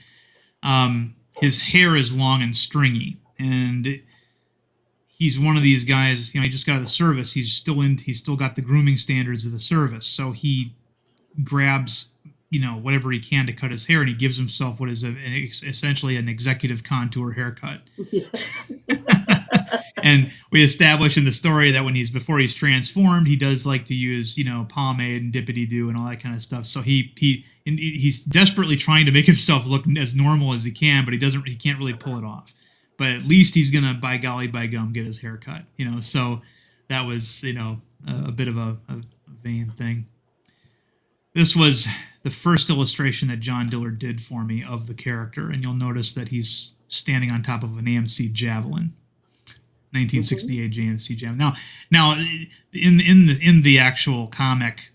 His hair is long and stringy, and he's one of these guys. He just got out of the service. He's still got the grooming standards of the service. So he grabs whatever he can to cut his hair, and he gives himself what is essentially an executive contour haircut. And we establish in the story that before he's transformed, he does like to use pomade and dippity-doo and all that kind of stuff. So he's desperately trying to make himself look as normal as he can, but he can't really pull it off. But at least he's gonna, by golly, by gum, get his hair cut. So that was a bit of a vain thing. This was the first illustration that John Dillard did for me of the character, and you'll notice that he's standing on top of an AMC Javelin, 1968 AMC Javelin. Now, in the actual comic,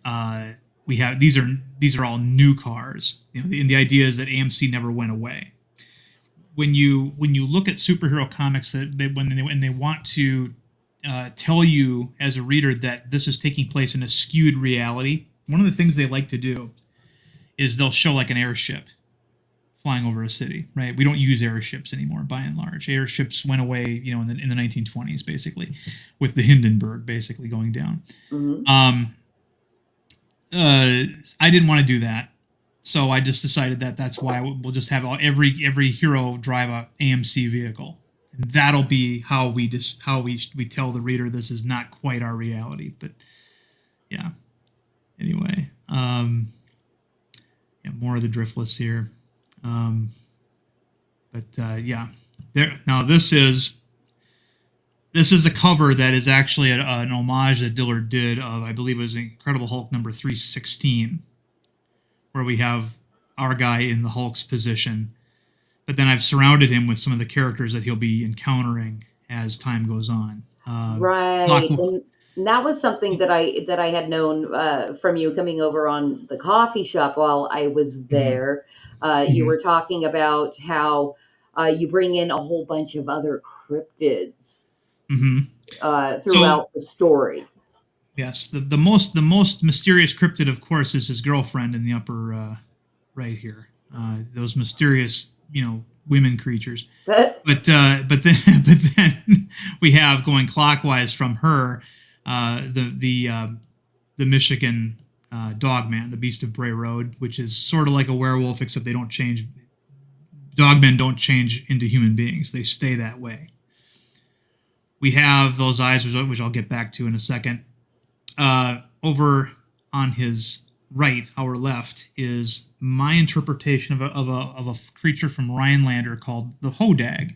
we have these are all new cars. And the idea is that AMC never went away. When you look at superhero comics, when they want to tell you as a reader that this is taking place in a skewed reality, one of the things they like to do is they'll show like an airship flying over a city, right? We don't use airships anymore, by and large. Airships went away, in the 1920s, basically, with the Hindenburg basically going down. Mm-hmm. I didn't want to do that, so I just decided that that's why we'll just have every hero drive a AMC vehicle. And that'll be how we tell the reader this is not quite our reality. But yeah. Anyway, more of the Driftless here. Yeah, there. Now this is a cover that is actually an homage that Dillard did of, I believe it was Incredible Hulk number 316, where we have our guy in the Hulk's position, but then I've surrounded him with some of the characters that he'll be encountering as time goes on. Right. And that was something that I had known from you coming over on the coffee shop while I was there. You were talking about how you bring in a whole bunch of other cryptids throughout the story. Yes, the most mysterious cryptid, of course, is his girlfriend in the upper right here. Those mysterious, women creatures. But then we have, going clockwise from her, the Michigan Dogman, the Beast of Bray Road, which is sort of like a werewolf, except they don't change. Dogmen don't change into human beings; they stay that way. We have those eyes, which I'll get back to in a second. Over on his right, our left, is my interpretation of a creature from Rhinelander called the Hodag.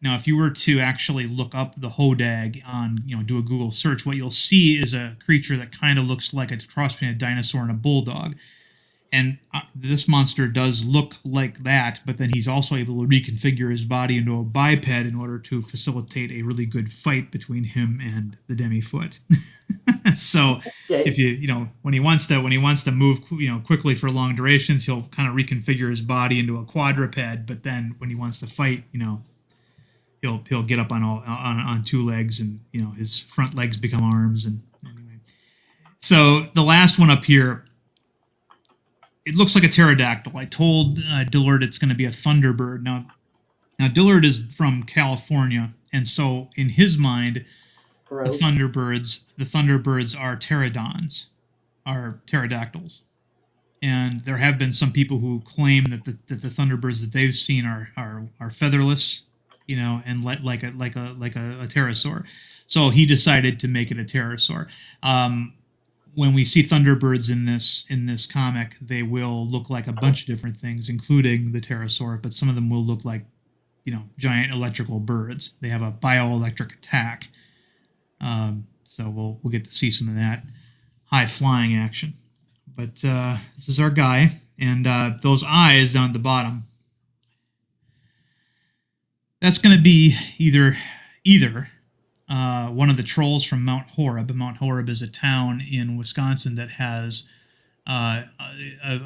Now, if you were to actually look up the Hodag on, do a Google search, what you'll see is a creature that kind of looks like a cross between a dinosaur and a bulldog. And this monster does look like that, but then he's also able to reconfigure his body into a biped in order to facilitate a really good fight between him and the Demi-Foot. So, if when he wants to move, quickly for long durations, he'll kind of reconfigure his body into a quadruped. But then when he wants to fight, he'll get up on two legs, and his front legs become arms. And anyway, so the last one up here, it looks like a pterodactyl. I told Dillard it's going to be a thunderbird. Now Dillard is from California, and so in his mind, the thunderbirds are pterodons, are pterodactyls. And there have been some people who claim that the thunderbirds that they've seen are featherless, and like a pterosaur. So he decided to make it a pterosaur. When we see thunderbirds in this comic, they will look like a bunch of different things, including the pterosaur, but some of them will look like, giant electrical birds. They have a bioelectric attack. So we'll get to see some of that high flying action. But this is our guy, and those eyes down at the bottom, that's going to be either one of the trolls from Mount Horeb. Mount Horeb is a town in Wisconsin that has a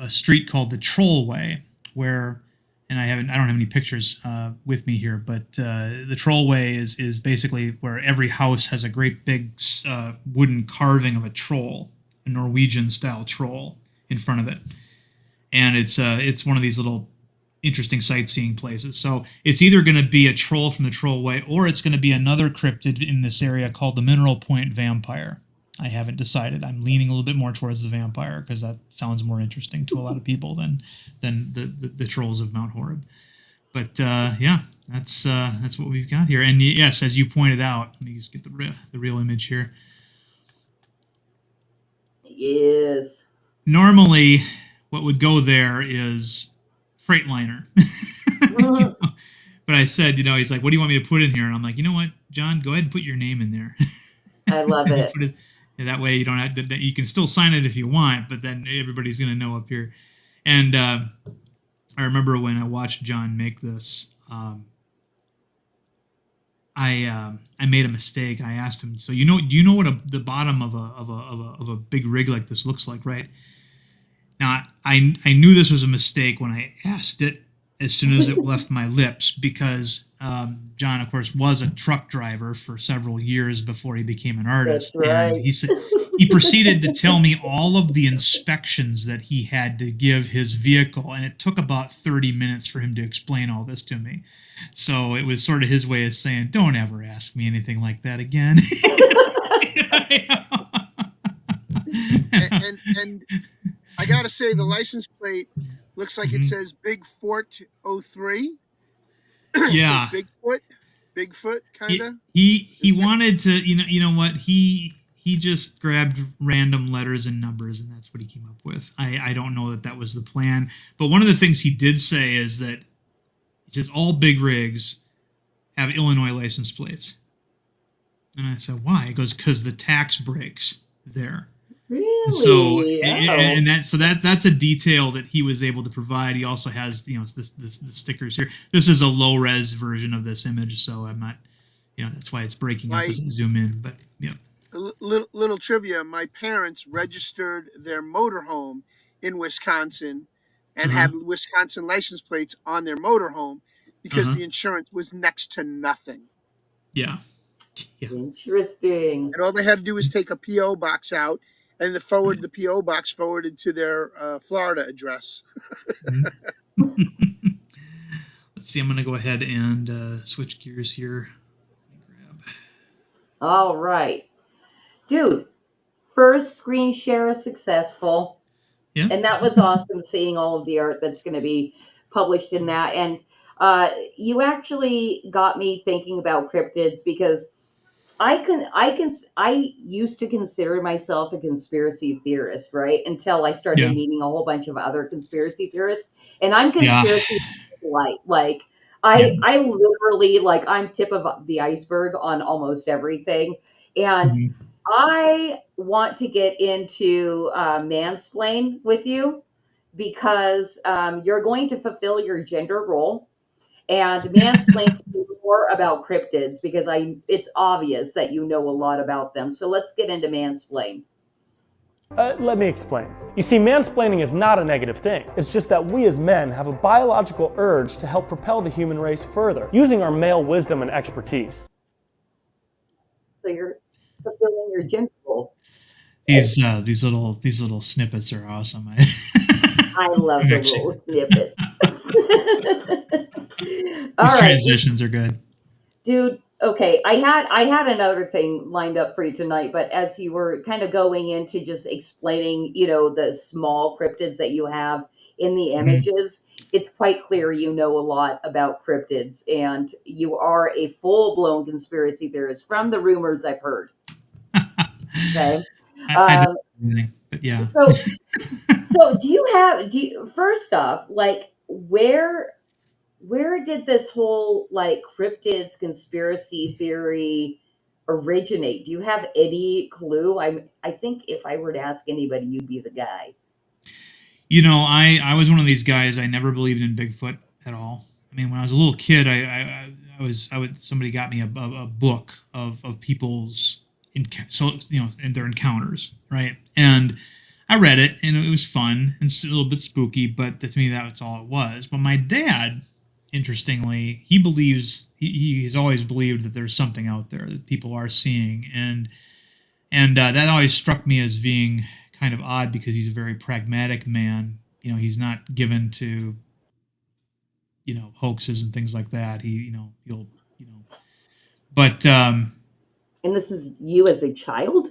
street called the Trollway, where, and I don't have any pictures with me here, but the Trollway is basically where every house has a great big wooden carving of a troll, a Norwegian style troll in front of it, and it's one of these little interesting sightseeing places. So it's either going to be a troll from the Trollway, or it's going to be another cryptid in this area called the Mineral Point Vampire. I haven't decided. I'm leaning a little bit more towards the vampire because that sounds more interesting to a lot of people than the trolls of Mount Horeb. But yeah, that's what we've got here. And yes, as you pointed out, let me just get the real image here. Yes. Normally, what would go there is Freightliner. But I said, he's like, what do you want me to put in here? And I'm like, you know what, John, go ahead and put your name in there. I love it. That way you don't have that you can still sign it if you want, but then everybody's going to know up here. And I remember when I watched John make this, I made a mistake. I asked him, so do you know what the bottom of a big rig like this looks like, right? Now I knew this was a mistake when I asked it as soon as it left my lips, because John, of course, was a truck driver for several years before he became an artist. That's right. And he proceeded to tell me all of the inspections that he had to give his vehicle, and it took about 30 minutes for him to explain all this to me. So it was sort of his way of saying, don't ever ask me anything like that again. And I gotta say, the license plate looks like it says Big Fort 03. Yeah. So Bigfoot, kind of. He wanted to, you know what, he just grabbed random letters and numbers, and that's what he came up with. I don't know that was the plan, but one of the things he did say is that he says all big rigs have Illinois license plates. And I said, why? He goes, because the tax breaks there. Really? So Oh. that's a detail that he was able to provide. He also has the stickers here. This is a low res version of this image, so I'm not, that's why it's breaking up as I zoom in. But yeah, little trivia: my parents registered their motorhome in Wisconsin and uh-huh, had Wisconsin license plates on their motorhome because uh-huh, the insurance was next to nothing. yeah, yeah. Interesting. And all they had to do was take a PO box out, and the PO box forwarded to their Florida address. Mhm. Let's see. I'm going to go ahead and switch gears here. All right. Dude, first screen share is successful. Yeah. And that was awesome seeing all of the art that's going to be published in that. And you actually got me thinking about cryptids because I used to consider myself a conspiracy theorist, right? Until I started Yeah. meeting a whole bunch of other conspiracy theorists, and I'm Yeah. conspiracy light. Like Yeah. I literally like I'm tip of the iceberg on almost everything, and Mhm. I want to get into mansplain with you because you're going to fulfill your gender role and mansplain to me more about cryptids because it's obvious that you know a lot about them. So let's get into mansplain. Let me explain. You see, mansplaining is not a negative thing. It's just that we as men have a biological urge to help propel the human race further, using our male wisdom and expertise. So you're fulfilling your gender role. These little snippets are awesome. I love the Actually, little snippets. All these right, transitions are good. dude. Okay, I had another thing lined up for you tonight, but as you were kind of going into just explaining, the small cryptids that you have in the Mhm. images, it's quite clear you know a lot about cryptids, and you are a full-blown conspiracy theorist from the rumors I've heard. Okay, I did um, everything, but yeah. so so first off, like where did this whole like cryptids conspiracy theory originate? Do you have any clue? I think if I were to ask anybody, you'd be the guy. I was one of these guys. I never believed in Bigfoot at all. I mean, when I was a little kid, I would somebody got me a book of people's and their encounters, right? And I read it, and it was fun and a little bit spooky, but to me, that's all it was. But my dad, interestingly, he's always believed that there's something out there that people are seeing, and that always struck me as being kind of odd because he's a very pragmatic man. He's not given to hoaxes and things like that. He'll you know, but And this is you as a child?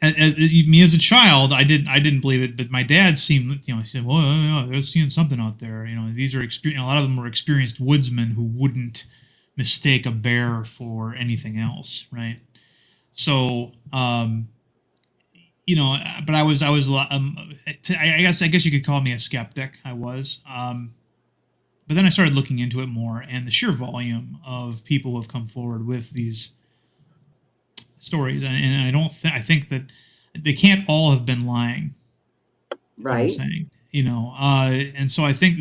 me as a child, I didn't believe it, but my dad seemed, he said, well, they're seeing something out there. These are a lot of them were experienced woodsmen who wouldn't mistake a bear for anything else, right? So, but I guess you could call me a skeptic. I was, but then I started looking into it more, and the sheer volume of people who have come forward with these stories, and I don't. I think that they can't all have been lying. Is what I'm Right. saying. And so I think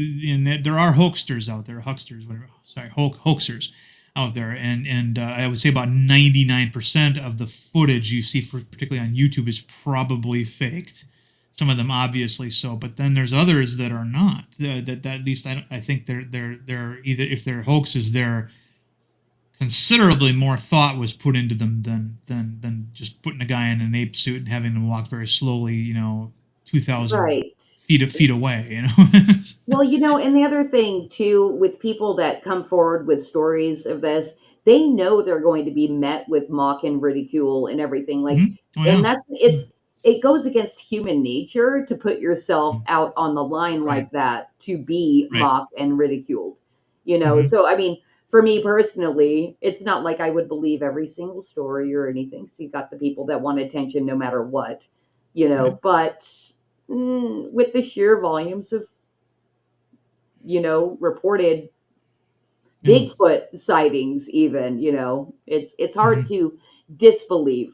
there are hoaxers out there, hucksters, whatever. Sorry, hoaxers out there, and I would say about 99% of the footage you see, particularly on YouTube, is probably faked. Some of them obviously so, but then there's others that are not. That at least I think they're either, if they're hoaxes, they're considerably more thought was put into them than just putting a guy in an ape suit and having them walk very slowly, 2,000 Right. feet away. Well, and the other thing too, with people that come forward with stories of this, they know they're going to be met with mock and ridicule and everything. Like, Mhm. Oh and yeah. it goes against human nature to put yourself Mhm. out on the line Right. like that to be Right. mocked and ridiculed. Hmm. So I mean, for me personally, it's not like I would believe every single story or anything. So you got the people that want attention no matter what, Right. but with the sheer volumes of reported Yeah. Bigfoot sightings even, it's hard Hmm. to disbelieve,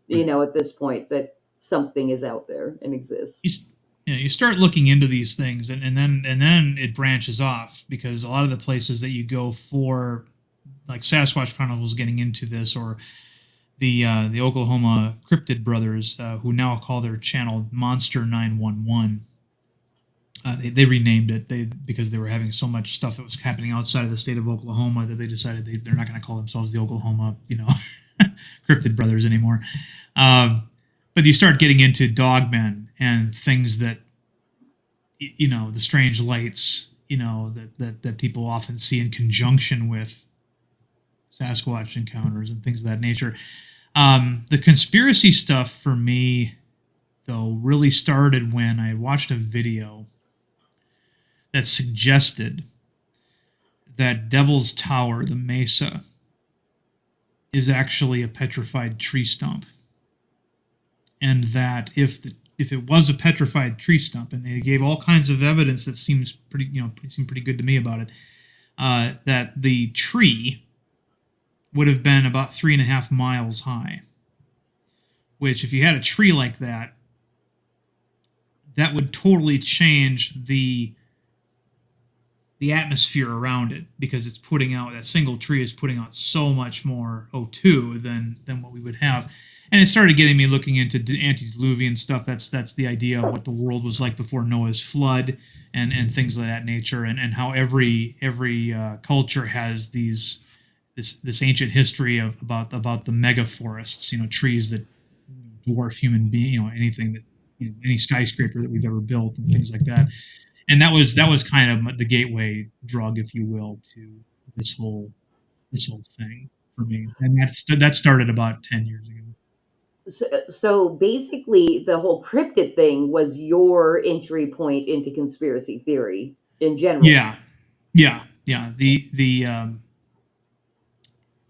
Right. at this point that something is out there and exists. You, s- you start looking into these things, and then it branches off, because a lot of the places that you go for, like Sasquatch Chronicles, getting into this, or the Oklahoma Cryptid Brothers, who now call their channel Monster 911. They renamed it because they were having so much stuff that was happening outside of the state of Oklahoma that they decided they're not going to call themselves the Oklahoma, Cryptid Brothers anymore. But you start getting into dogmen and things that, the strange lights, that people often see in conjunction with Sasquatch encounters and things of that nature. The conspiracy stuff for me, though, really started when I watched a video that suggested that Devil's Tower, the mesa, is actually a petrified tree stump, and that if it was a petrified tree stump, and they gave all kinds of evidence that seemed pretty good to me about it, that the tree would have been about 3.5 miles high. Which, if you had a tree like that, that would totally change the atmosphere around it, because it's putting out, that single tree is putting out so much more O2 than what we would have. And it started getting me looking into antediluvian stuff. That's the idea of what the world was like before Noah's flood, and things of that nature, and how every culture has this ancient history about the mega forests, trees that dwarf human being, anything that, any skyscraper that we've ever built, and things like that. And that was kind of the gateway drug, if you will, to this whole thing for me. And that started about 10 years ago. So basically, the whole cryptid thing was your entry point into conspiracy theory in general. Yeah, yeah.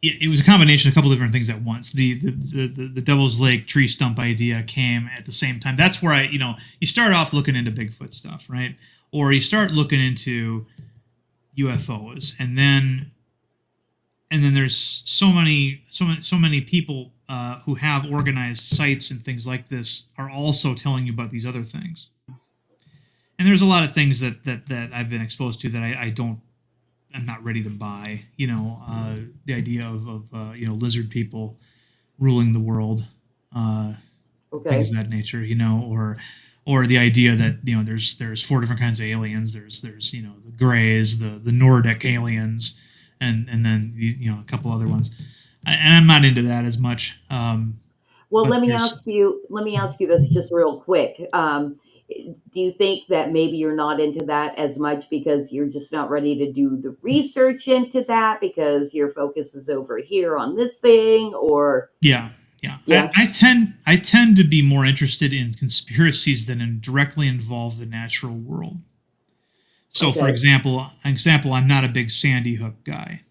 It was a combination of a couple different things at once. The Devil's Lake tree stump idea came at the same time. That's where you start off looking into Bigfoot stuff, right? Or you start looking into UFOs, and then there's so many people who have organized sites and things like this are also telling you about these other things. And there's a lot of things that I've been exposed to that I'm not ready to buy. The idea of lizard people ruling the world, things Okay. of that nature. Or the idea that there's 4 different kinds of aliens. There's the Greys, the Nordic aliens, and then a couple other ones. And I'm not into that as much. Well, But let me there's ask you. Let me ask you this just real quick. Do you think that maybe you're not into that as much because you're just not ready to do the research into that because your focus is over here on this thing, or Yeah, yeah. I, yeah? I tend I tend to be more interested in conspiracies that directly involve the natural world. So, for Okay. example, I'm not a big Sandy Hook guy,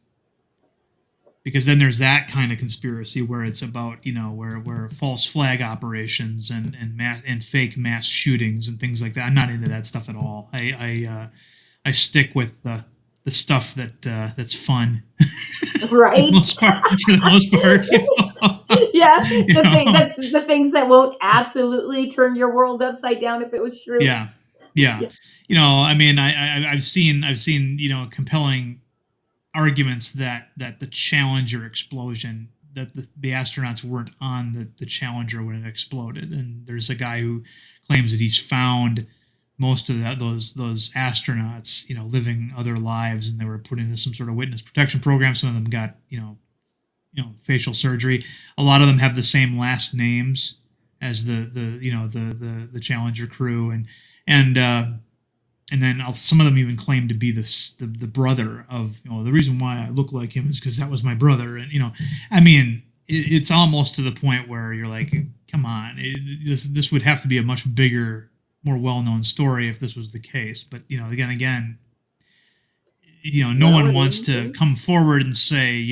because then there's that kind of conspiracy where it's about where false flag operations and fake mass shootings and things like that. I'm not into that stuff at all. I stick with the stuff that's fun for the Right. most part. For the most part. Yeah, You know? the things that won't absolutely turn your world upside down if it was true. Yeah, yeah. Yeah. You know, I mean, I've seen compelling arguments that the Challenger explosion, that the astronauts weren't on the Challenger when it exploded, and there's a guy who claims that he's found most of those astronauts, living other lives, and they were put into some sort of witness protection program. Some of them got facial surgery. A lot of them have the same last names as the Challenger crew, and then some of them even claim to be the brother of, the reason why I look like him is because that was my brother. And I mean, it's almost to the point where you're like, come on, this would have to be a much bigger, more well-known story if this was the case. But again, no one wants to come forward and say,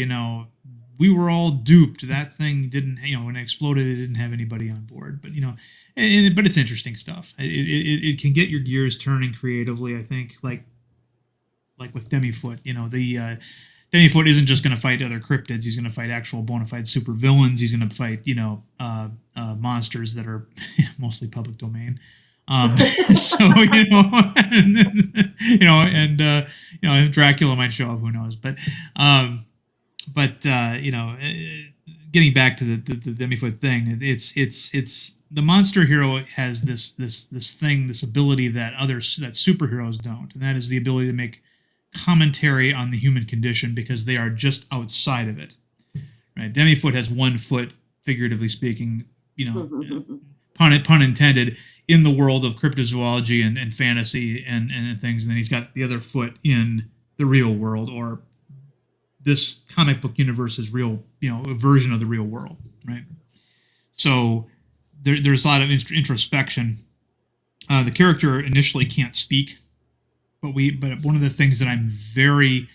we were all duped. That thing didn't, when it exploded, it didn't have anybody on board. But but it's interesting stuff. It can get your gears turning creatively. I think, like with Demifoot, the Demifoot isn't just going to fight other cryptids. He's going to fight actual bona fide super villains. He's going to fight monsters that are mostly public domain. So and Dracula might show up. Who knows? But getting back to the Demifoot thing, it's the monster hero has this ability that superheroes don't, and that is the ability to make commentary on the human condition because they are just outside of it. Right? Demifoot has one foot, figuratively speaking, pun intended, in the world of cryptozoology and fantasy and things, and then he's got the other foot in the real world, or this comic book universe's real, a version of the real world, right? So there's a lot of introspection. The character initially can't speak, but one of the things that I'm very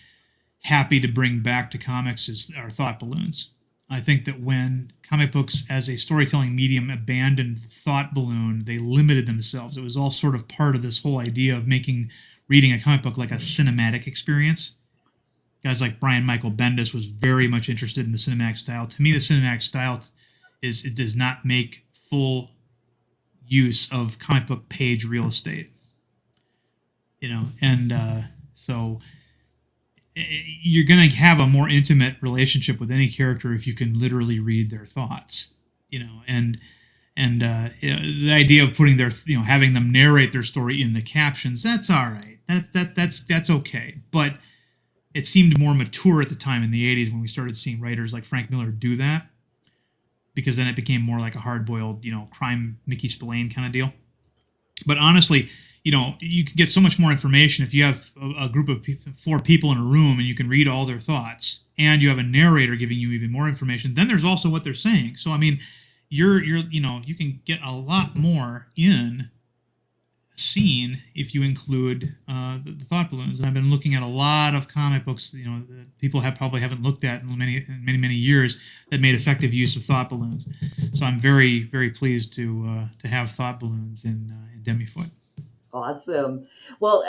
happy to bring back to comics are thought balloons. I think that when comic books as a storytelling medium abandoned the thought balloon, they limited themselves. It was all sort of part of this whole idea of making reading a comic book like a cinematic experience. Guys like Brian Michael Bendis was very much interested in the cinematic style. To me, the cinematic style it does not make full use of comic book page real estate. So you're going to have a more intimate relationship with any character if you can literally read their thoughts. The idea of putting having them narrate their story in the captions, that's all right. That's okay. But it seemed more mature at the time in the 80s when we started seeing writers like Frank Miller do that, because then it became more like a hard-boiled, crime Mickey Spillane kind of deal. But honestly, you can get so much more information if you have a group of 4 people in a room and you can read all their thoughts, and you have a narrator giving you even more information. Then there's also what they're saying. So I mean, you can get a lot more in a scene if you include the thought balloons. And I've been looking at a lot of comic books, that people probably haven't looked at in many years, that made effective use of thought balloons. So I'm very, very pleased to have thought balloons in Demifoot. Awesome. Well,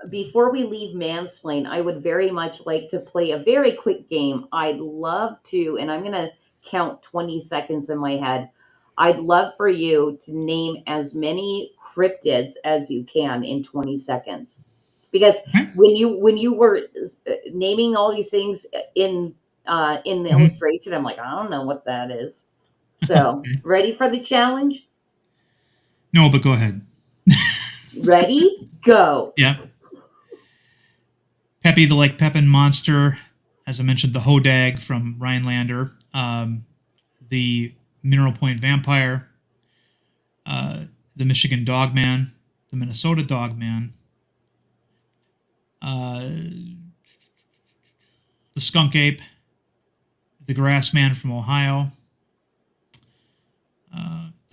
before we leave Mansplain, I would very much like to play a very quick game. I'd love to, and I'm going to count 20 seconds in my head. I'd love for you to name as many cryptids as you can in 20 seconds. Because when you were naming all these things in the illustration, I'm like, I don't know what that is. So, ready for the challenge? No, but go ahead. Ready? Go. Yeah. Peppy the Lake Pepin monster, as I mentioned, the Hodag from Rhinelander, the Mineral Point vampire, the Michigan Dogman, the Minnesota Dogman, the Skunk Ape, the Grassman from Ohio,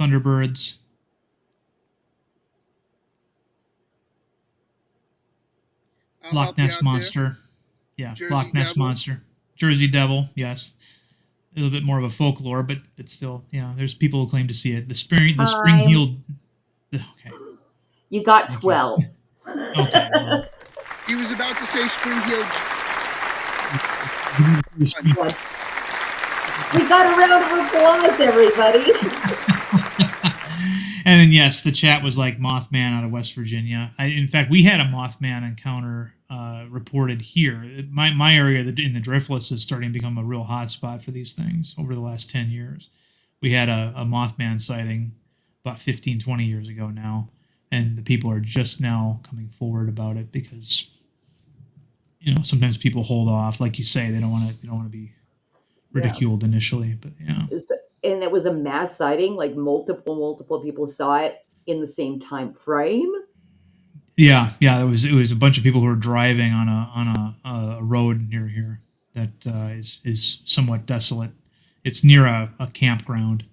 Thunderbirds, Loch Ness Monster. Yeah, Jersey Loch Ness Devil. Monster. Jersey Devil, yes. A little bit more of a folklore, but still, there's people who claim to see it. The spring-heeled... Okay. You got 12. Okay. Well, He was about to say spring-heeled. We got a round of applause, everybody. And then yes, the chat was like Mothman out of West Virginia. In fact, we had a Mothman encounter reported here. My area in the Driftless is starting to become a real hotspot for these things over the last 10 years. We had a Mothman sighting about 15, 20 years ago now, and the people are just now coming forward about it because, you know, sometimes people hold off, like you say, they don't want to be ridiculed initially, but yeah. And it was a mass sighting, like multiple people saw it in the same time frame. Yeah, it was a bunch of people who were driving on a road near here that is somewhat desolate. It's near a campground,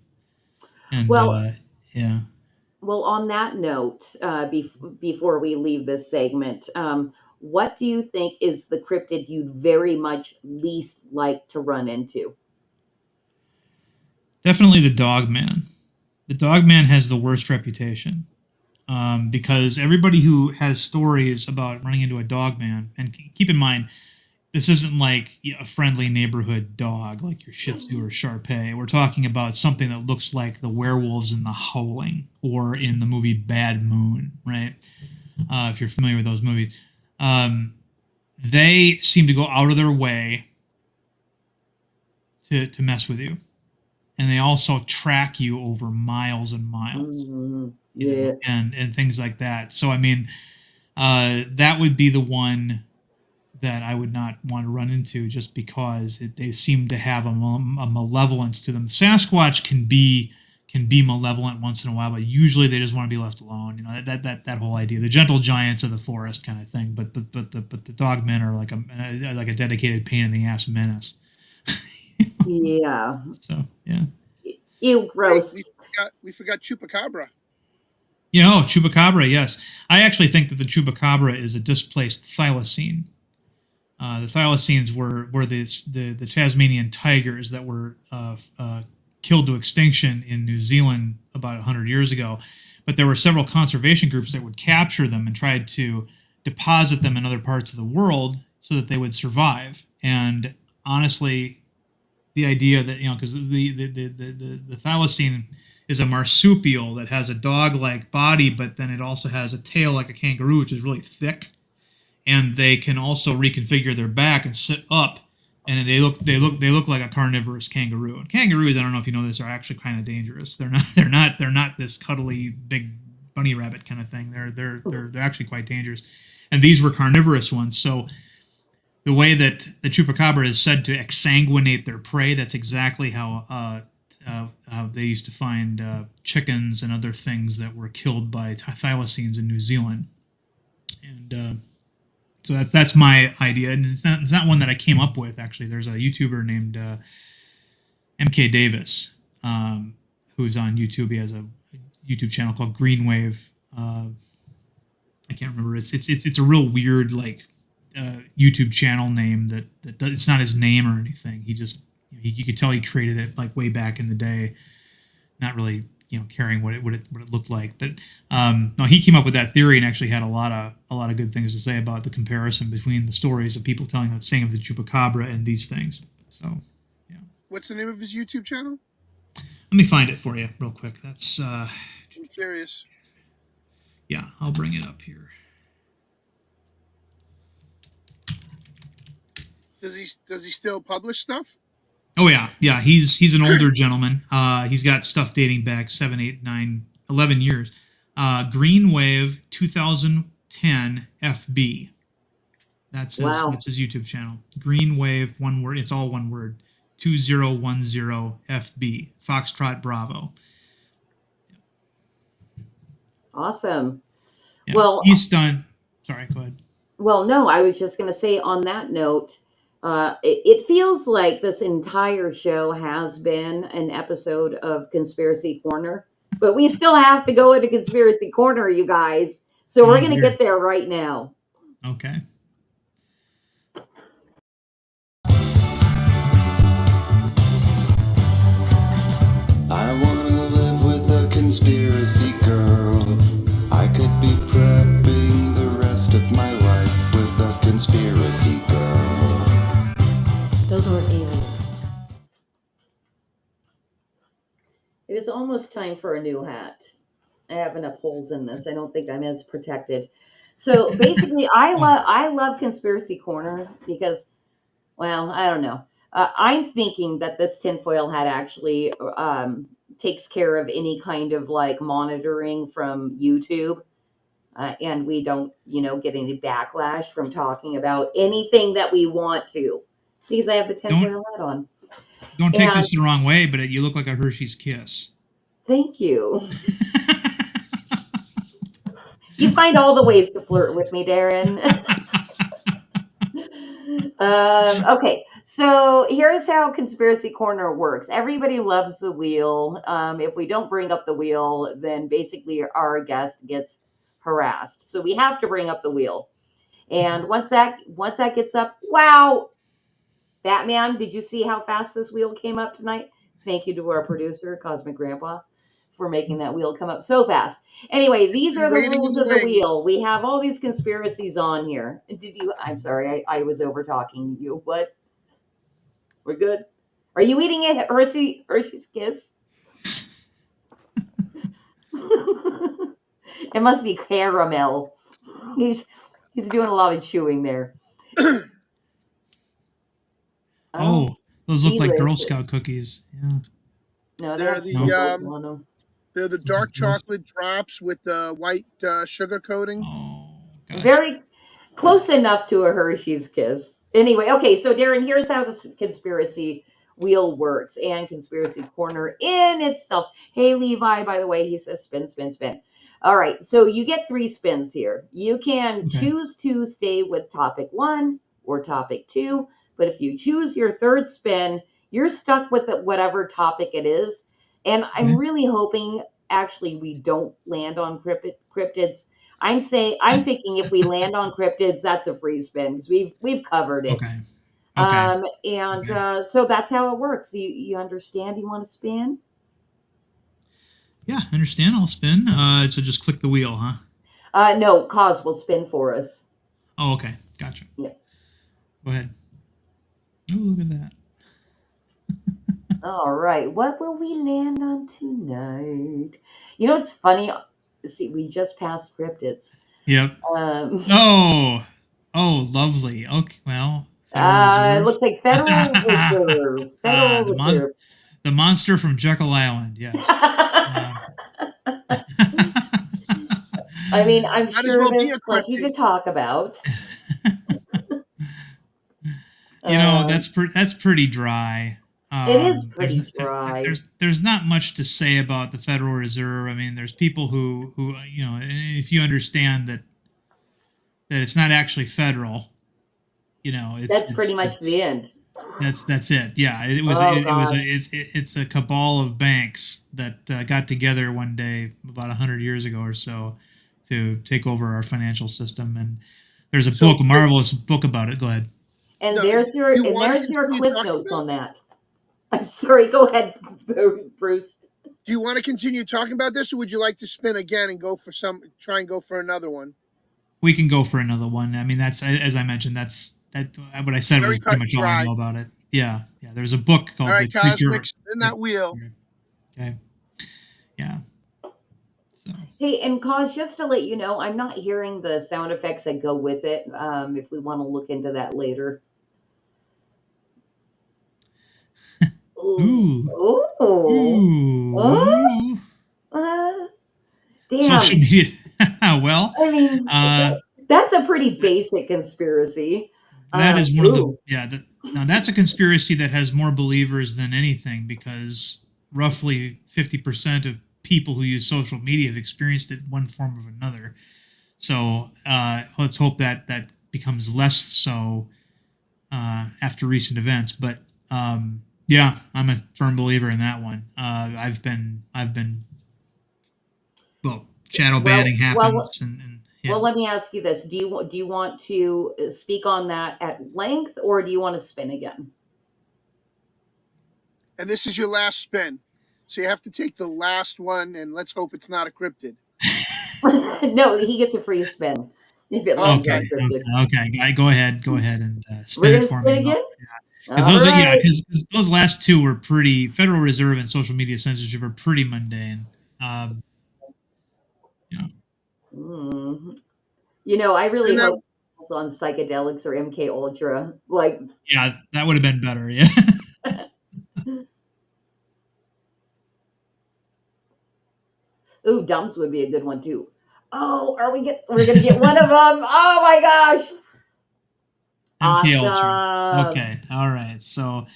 and Well, yeah. well, on that note, before we leave this segment, what do you think is the cryptid you'd very much least like to run into? Definitely the dog man. The dog man has the worst reputation because everybody who has stories about running into a dog man, and keep in mind, this isn't like a friendly neighborhood dog like your Shih Tzu or Shar Pei. We're talking about something that looks like the werewolves in The Howling or in the movie Bad Moon, right? If you're familiar with those movies. They seem to go out of their way to mess with you. And they also track you over miles and miles, you Yeah. know, and things like that. So, I mean, that would be the one that I would not want to run into just because they seem to have a malevolence to them. Sasquatch can be malevolent once in a while, but usually they just want to be left alone. You know, that whole idea, the gentle giants of the forest kind of thing. But the dog men are like a dedicated pain in the ass menace. Yeah. So yeah. Ew, Hey, gross. we forgot Chupacabra. You know, Chupacabra, yes. I actually think that the Chupacabra is a displaced thylacine. The thylacines were the Tasmanian tigers that were killed to extinction in New Zealand about 100 years ago. But there were several conservation groups that would capture them and tried to deposit them in other parts of the world so that they would survive. And honestly, the idea that, you know, because the thylacine is a marsupial that has a dog-like body, but then it also has a tail like a kangaroo, which is really thick, and they can also reconfigure their back and sit up, and they look like a carnivorous kangaroo. And kangaroos, I don't know if you know this, are actually kind of dangerous. They're not this cuddly big bunny rabbit kind of thing. They're actually quite dangerous, and these were carnivorous ones. So the way that the chupacabra is said to exsanguinate their prey, that's exactly how they used to find chickens and other things that were killed by thylacines in New Zealand. And so that's my idea. And it's not one that I came up with, actually. There's a YouTuber named MK Davis who's on YouTube. He has a YouTube channel called Green Wave. I can't remember. It's a real weird, like, YouTube channel name that it's not his name or anything. He just, you could tell he created it like way back in the day, not really, you know, caring what it looked like. But no, he came up with that theory and actually had a lot of good things to say about the comparison between the stories of people saying of the chupacabra and these things. So yeah. What's the name of his YouTube channel? Let me find it for you real quick. That's I'm curious. yeah, I'll bring it up here. Does he still publish stuff? Oh yeah. He's an older gentleman. He's got stuff dating back 7, 8, 9, 11 years. Green Wave 2010 FB. That's his YouTube channel. Green Wave, one word. It's all one word. 2010 FB. Foxtrot Bravo. Awesome. Yeah. Well, he's done. Sorry, go ahead. well, no, I was just going to say on that note, it feels like this entire show has been an episode of Conspiracy Corner, but we still have to go into Conspiracy Corner, you guys. So we're going to get there right now. Okay. I wanna live with a conspiracy girl. I could be prepping the rest of my life with a conspiracy girl. Those weren't aliens. almost time for a new hat. I have enough holes in this. I don't think I'm as protected. So basically, Oh, I love Conspiracy Corner because, well, I don't know. I'm thinking that this tinfoil hat actually takes care of any kind of like monitoring from YouTube, and we don't, get any backlash from talking about anything that we want to, because I have the don't tinfoil hat on. don't take And this the wrong way, but you look like a Hershey's Kiss. thank you. You find all the ways to flirt with me, Darren. Okay, so here's how Conspiracy Corner works. Everybody loves the wheel. If we don't bring up the wheel, then basically our guest gets harassed. So we have to bring up the wheel. And once that gets up, wow, Batman, did you see how fast this wheel came up tonight? Thank you to our producer, Cosmic Grandpa, for making that wheel come up so fast. Anyway, these Been are the waiting in rules the of the wings. wheel. We have all these conspiracies on here. I'm sorry, I was over talking you. What? We're good? Are you eating a Hershey's Kiss? It must be caramel. He's he's doing a lot of chewing there. Oh, Oh, those look like Girl delicious. Scout cookies. Yeah. No, they They're have No, sprinkles on them. they're the those are dark Girl. chocolate drops with the white sugar coating. Oh gosh. Very close enough to a Hershey's Kiss. Anyway, okay, so Darren, here's how this conspiracy wheel works and conspiracy corner in itself. Hey, Levi, by the way, he says spin, spin, spin. All right, so you get 3 spins here. You can Okay. choose to stay with topic 1 or topic 2, but if you choose your third spin, you're stuck with whatever topic it is. And I'm Okay. really hoping actually we don't land on cryptids. I'm thinking if we land on cryptids, that's a free spin because we've covered it. Okay. Okay. And Okay. so that's how it works. You understand? You want to spin? Yeah, I understand. I'll spin. So just click the wheel, huh? No, Cause will spin for us. Oh, okay. Gotcha. Yeah. Go ahead. Oh, look at that. All right. What will we land on tonight? You know, it's funny. See, we just passed cryptids. Yep. Um, Oh. Oh, lovely. Okay. Well, Federal Reserve. it looks like Federal Reserve. Federal the mon- Reserve. the monster from Jekyll Island. Yes. Um, I mean, I'm Might as sure well be there's a plenty cryptid. to talk about. you know, Um, that's pretty dry. it is There's pretty dry. there's not much to say about the Federal Reserve. I mean, there's people who if you understand that it's not actually federal, That's pretty much it's the end. that's it. Yeah, Oh it was gosh. it's a cabal of banks that got together one day about 100 years ago or so to take over our financial system. And there's So, a marvelous book about it. Go ahead. And no, do there's your you and want to there's your continue clip talking notes about? on that. I'm sorry. Go ahead, Bruce. Do you want to continue talking about this, or would you like to spin again and try and go for another one? We can go for another one. I mean, that's as I mentioned. What I said Very was cut pretty and much all I dry. know about it. Yeah, yeah. There's a book All called right, The Creature. Cosmic, spin that wheel. Okay. Yeah. So Hey, and cause just to let you know, I'm not hearing the sound effects that go with it. If we want to look into that later. Ooh, ooh ooh, oh, ooh uh, social damn. media. Well, I mean, uh, that's a pretty basic conspiracy. that is one of the Ooh, yeah. Now that's a conspiracy that has more believers than anything because roughly 50% of people who use social media have experienced it in one form or another. So let's hope that becomes less so after recent events. But yeah, I'm a firm believer in that one. I've been well, shadow banning well, happens, and yeah, well. Let me ask you this: do you want to speak on that at length, or do you want to spin again? And this is your last spin. So you have to take the last one, and let's hope it's not a cryptid. No, he gets a free spin if it lands okay, Okay. on cryptid. okay. Go ahead and We're spin it gonna for me. spin again. Because All right. because those last two were pretty. Federal Reserve and social media censorship are pretty mundane. Um, you know, Mm. I really And hope it's on psychedelics or MK Ultra. Like, yeah, that would have been better. Yeah. ooh, dumps would be a good one too. Oh, we're gonna get one of them. Oh my gosh. MK Ultra. Awesome. Okay, all right. So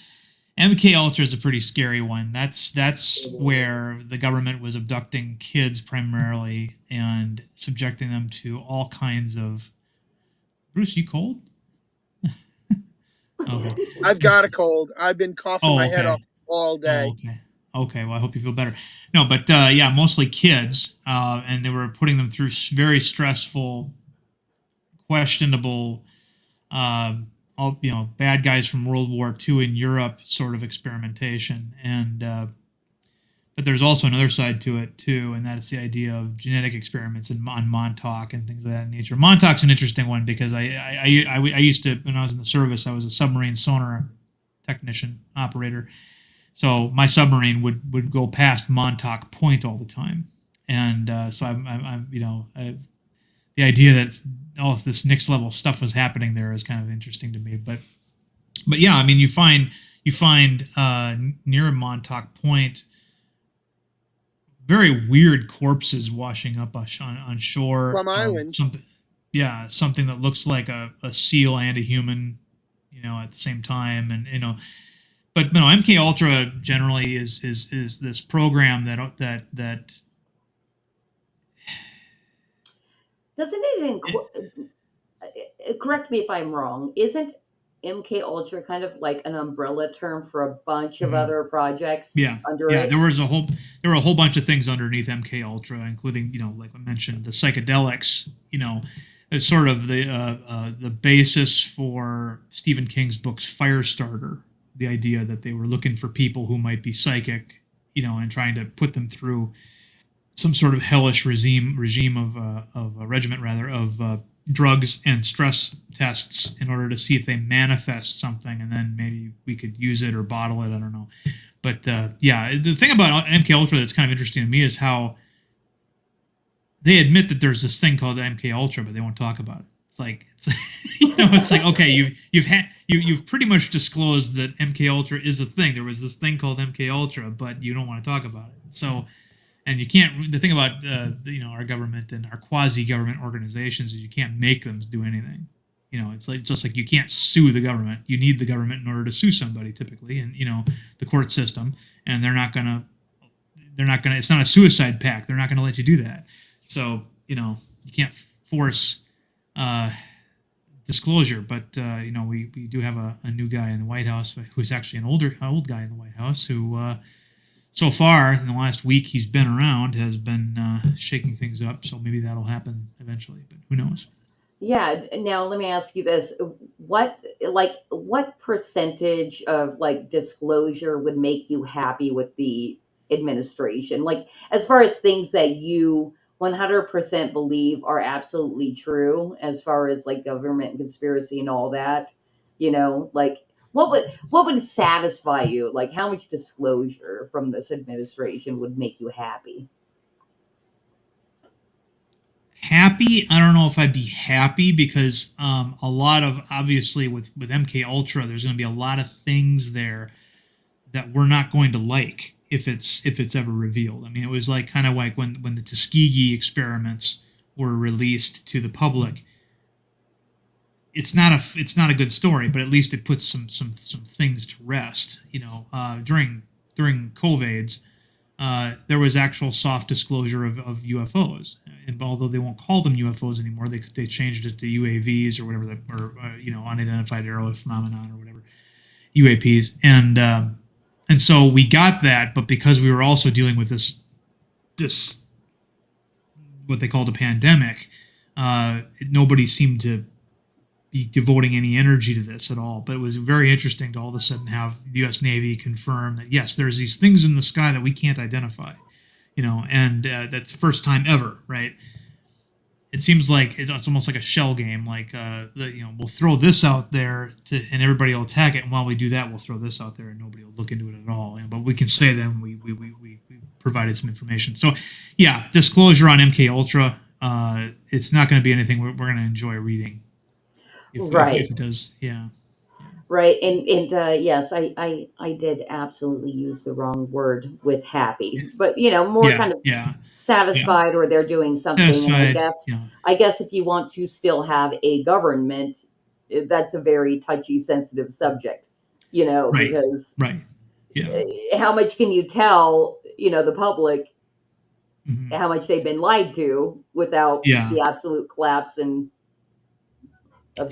MK Ultra is a pretty scary one. That's where the government was abducting kids primarily and subjecting them to all kinds of. Bruce, you cold? Okay. I've got a cold. I've been coughing Oh, my head okay. off all Oh, day. okay. Okay. Well, I hope you feel better. No, but yeah, mostly kids, and they were putting them through very stressful, questionable, all bad guys from World War II in Europe sort of experimentation, and but there's also another side to it too, and that's the idea of genetic experiments on Montauk and things of that nature. Montauk's an interesting one because I used to, when I was in the service, I was a submarine sonar technician operator. So my submarine would go past Montauk Point all the time, and so I'm the idea that all of this next level stuff was happening there is kind of interesting to me. But yeah, I mean you find near Montauk Point very weird corpses washing up on shore Plum of Island. something that looks like a seal and a human, at the same time, and but MK Ultra generally is this program that Doesn't it correct me if I'm wrong? Isn't MK Ultra kind of like an umbrella term for a bunch of mhm. other projects Yeah, under yeah. it? There were a whole bunch of things underneath MK Ultra, including like I mentioned, the psychedelics. As sort of the basis for Stephen King's books Firestarter. The idea that they were looking for people who might be psychic, and trying to put them through some sort of hellish regime of a regiment rather of drugs and stress tests in order to see if they manifest something, and then maybe we could use it or bottle it. I don't know, but yeah, the thing about MK Ultra that's kind of interesting to me is how they admit that there's this thing called MK Ultra, but they won't talk about it. It's like okay, you've pretty much disclosed that MK Ultra is a thing. There was this thing called MK Ultra, but you don't want to talk about it. So, and you can't. The thing about our government and our quasi-government organizations is you can't make them do anything. It's like just like you can't sue the government. You need the government in order to sue somebody, typically, and the court system, and they're not gonna. It's not a suicide pact. They're not gonna let you do that. So you can't force disclosure. But we do have a new guy in the White House who's actually an old guy in the White House who. So far, in the last week he's been around, has been shaking things up. So maybe that'll happen eventually, but who knows? Yeah. Now let me ask you this: what percentage of like disclosure would make you happy with the administration? Like as far as things that you 100% believe are absolutely true, as far as like government conspiracy and all that. Like what would satisfy you? Like how much disclosure from this administration would make you happy? Happy? I don't know if I'd be happy because a lot of obviously with MK Ultra, there's going to be a lot of things there that we're not going to like if it's ever revealed. I mean, it was like kind of like when the Tuskegee experiments were released to the public. It's not a good story, but at least it puts some things to rest. During COVID's, there was actual soft disclosure of UFOs, and although they won't call them UFOs anymore, they changed it to UAVs or whatever, unidentified aerial phenomenon or whatever, UAPs, and so we got that, but because we were also dealing with this what they called a pandemic, nobody seemed to be devoting any energy to this at all. But it was very interesting to all of a sudden have the U.S. Navy confirm that yes, there's these things in the sky that we can't identify, and that's the first time ever, right? it seems like it's almost like a shell game. Like we'll throw this out there and everybody will attack it, and while we do that, we'll throw this out there, and nobody will look into it at all. But we can say then we provided some information. So yeah, disclosure on MK Ultra. It's not going to be anything we're going to enjoy reading if Right. it does. Yeah. Right. And yes, I did absolutely use the wrong word with happy, but more Yeah. kind of Yeah. Yeah. satisfied or they're doing something. And Satisfied. Yeah. I guess if you want to still have a government, that's a very touchy, sensitive subject, Right. because Right. Yeah. how much can you tell, the public Hmm. how much they've been lied to without Yeah. the absolute collapse of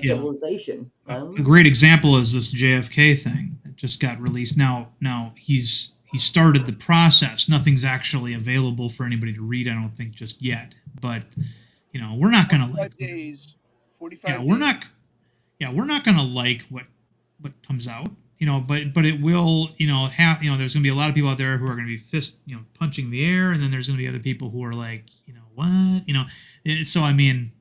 Yeah. civilization? A great example is this JFK thing that just got released. Now he started the process. Nothing's actually available for anybody to read, I don't think, just yet. But we're not gonna 45 days. yeah, 45 we're days. not we're not gonna like what comes out. But it will, have, there's gonna be a lot of people out there who are gonna be punching the air, and then there's gonna be other people who are like, what, so I mean,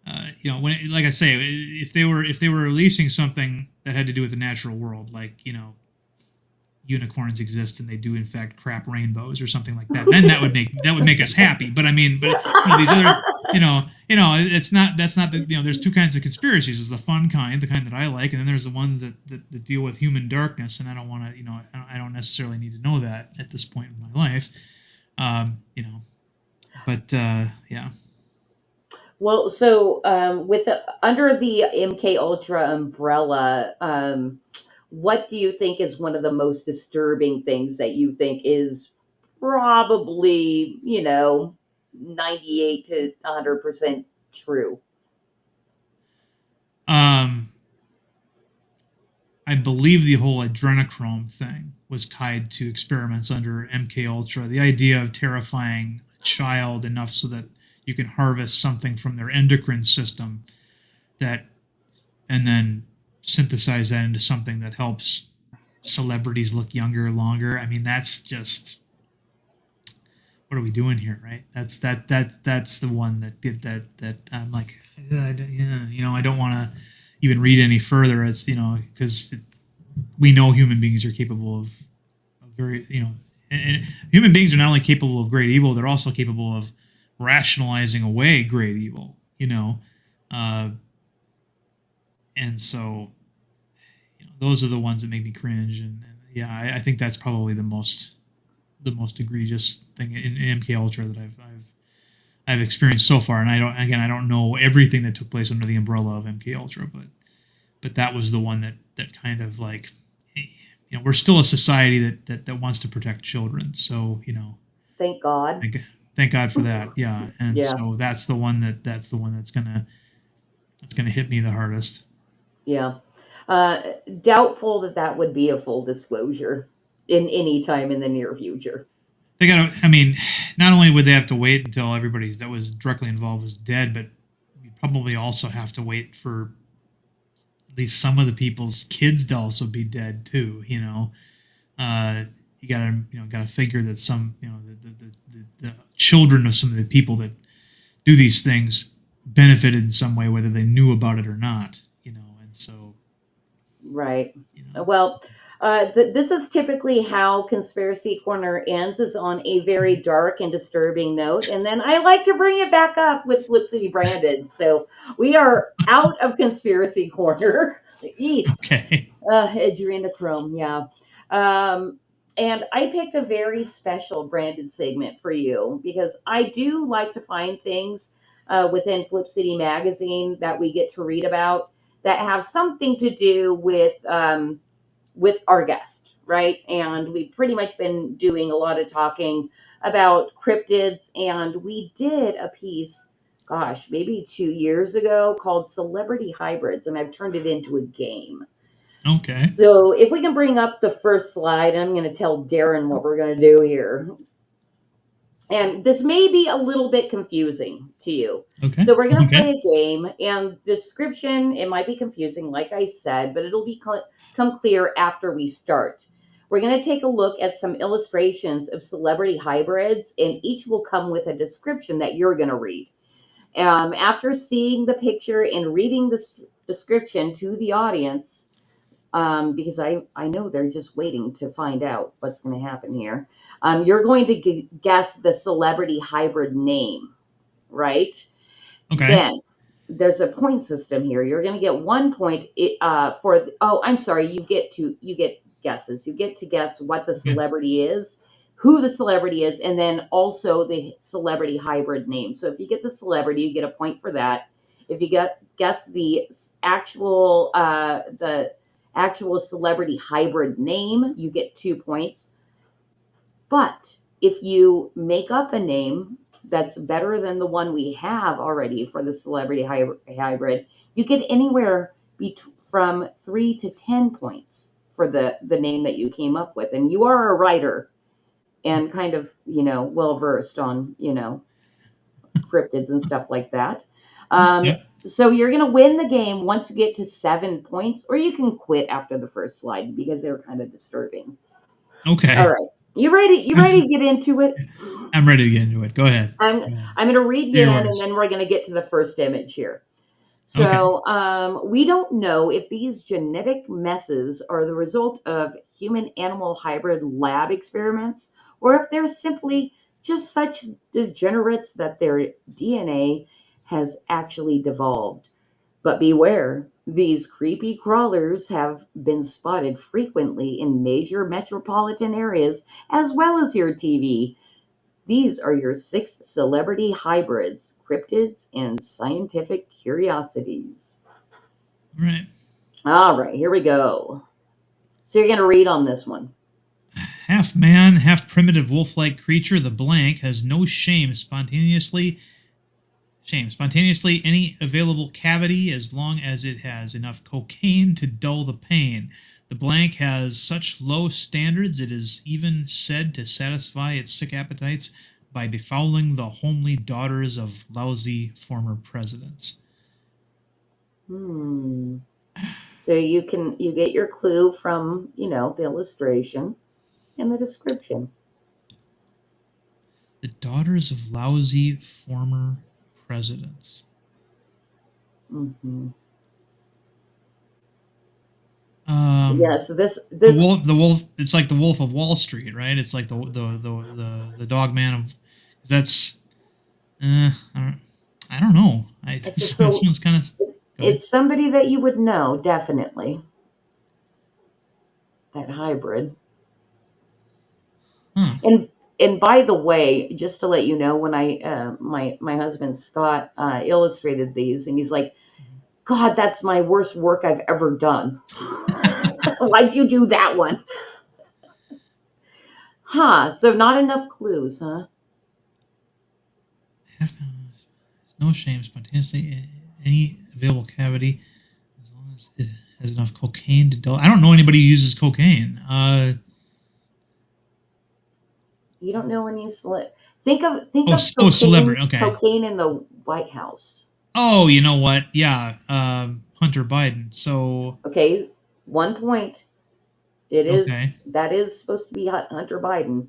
like I say, if they were releasing something that had to do with the natural world, like unicorns exist and they do in fact crap rainbows or something like that, then that would make us happy. But I mean, these other, it's not that's not the there's two kinds of conspiracies. There's the fun kind, the kind that I like, and then there's the ones that deal with human darkness, and I don't want to, I don't necessarily need to know that at this point in my life. But yeah. Well, so with under the MK Ultra umbrella, what do you think is one of the most disturbing things that you think is probably 98 to 100% true? um I believe the whole adrenochrome thing was tied to experiments under MK Ultra. The idea of terrifying a child enough so that you can harvest something from their endocrine system that, and then synthesize that into something that helps celebrities look younger longer. I mean, that's just, what are we doing here, right? That's the one that I'm like, yeah, I don't want to even read any further. It's because we know human beings are capable of very, and human beings are not only capable of great evil, they're also capable of rationalizing away great evil. Uh, and so those are the ones that make me cringe. And yeah, I think that's probably the most egregious thing in MK Ultra that I've experienced so far. And I don't know everything that took place under the umbrella of MK Ultra, but that was the one that kind of like, we're still a society that wants to protect children. So Thank God. thank God for that. Yeah, and Yeah, so that's the one that's gonna hit me the hardest. yeah. Uh, Doubtful that that would be a full disclosure in any time in the near future. They gotta. I mean, not only would they have to wait until everybody that was directly involved was dead, but you probably also have to wait for at least some of the people's kids to also be dead too. Uh, you gotta figure that some, the children of some of the people that do these things benefited in some way, whether they knew about it or not. And so Right. you know, Well, this is typically how Conspiracy Corner ends, is on a very dark and disturbing note. And then I like to bring it back up with Flip City Branded. So we are out of Conspiracy Corner. Eek. okay. Adrenochrome, yeah. Um, and I picked a very special branded segment for you because I do like to find things within Flip City Magazine that we get to read about that have something to do with our guest, right? And we've pretty much been doing a lot of talking about cryptids, and we did a piece, gosh, maybe 2 years ago called Celebrity Hybrids, and I've turned it into a game. Okay. So if we can bring up the first slide, I'm going to tell Darren what we're going to do here. And this may be a little bit confusing to you. Okay. So we're going to play Okay. a game, and description, it might be confusing, like I said, but it'll come clear after we start. We're going to take a look at some illustrations of celebrity hybrids, and each will come with a description that you're going to read. After seeing the picture and reading the description to the audience, because I know they're just waiting to find out what's going to happen here. You're going to guess the celebrity hybrid name, right? Okay. Then there's a point system here. You're going to get 1 point for. Oh, I'm sorry. You get guesses. You get to guess what the Okay. celebrity is, who the celebrity is, and then also the celebrity hybrid name. So if you get the celebrity, you get a point for that. If you guess the actual celebrity hybrid name, you get 2 points. But if you make up a name that's better than the one we have already for the celebrity hybrid, you get anywhere from 3 to 10 points for the name that you came up with. And you are a writer and kind of, well versed on, cryptids and stuff like that. Um, Yep. so you're going to win the game once you get to 7 points, or you can quit after the first slide because they're kind of disturbing. All Okay. right. You ready? You ready to get into it? I'm ready to get into it. Go ahead. I'm Go ahead. I'm going to read Do you your in, and worst. then we're going to get to the first image here. Okay. So we don't know if these genetic messes are the result of human-animal hybrid lab experiments, or if they're simply just such degenerates that their DNA has actually devolved. But beware, these creepy crawlers have been spotted frequently in major metropolitan areas as well as your TV. These are your 6 celebrity hybrids, cryptids, and scientific curiosities. All right. All right, here we go. So you're going to read on this one. Half man, half primitive wolf-like creature, the blank has no spontaneously any available cavity as long as it has enough cocaine to dull the pain. The blank has such low standards it is even said to satisfy its sick appetites by befouling the homely daughters of lousy former presidents. So you get your clue from, the illustration and the description. The daughters of lousy former presidents. Hmm. Um, Yeah, so this the this wolf. The wolf. It's like the Wolf of Wall Street, right? It's like the dog man of. That's. I don't know. This so one's kind of. Go ahead. it's somebody that you would know, definitely. That hybrid. Huh. And by the way, just to let you know, when my husband Scott illustrated these, and he's like, "God, that's my worst work I've ever done. Why'd you do that one?" Huh? So not enough clues, huh? Half no shame, spontaneously any available cavity, as long as it has enough cocaine to dull. I don't know anybody who uses cocaine. You don't know any think of Celebrity. Okay. cocaine in the White House. Oh, you know what? Yeah, Hunter Biden. So Okay, 1 point. It is okay, that is supposed to be Hunter Biden.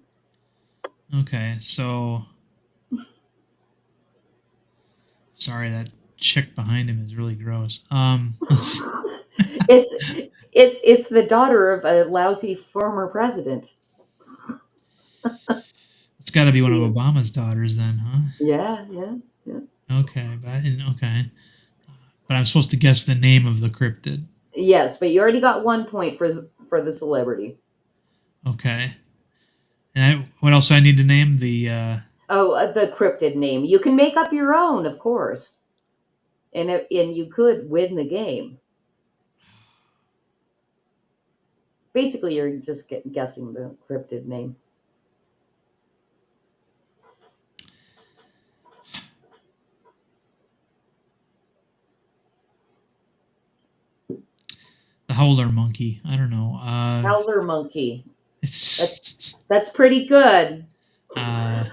okay. So sorry, that chick behind him is really gross. It's the daughter of a lousy former president. It's got to be one of Yeah, Obama's daughters, then, huh? yeah, yeah. Yeah. Okay, but I didn't. Okay, but I'm supposed to guess the name of the cryptid. Yes, but you already got 1 point for the celebrity. Okay, and what else do I need to name? Oh, the cryptid name. You can make up your own, of course, and you could win the game. Basically, you're just guessing the cryptid name. the howler monkey. I don't know. Howler monkey. It's That's pretty good. uh,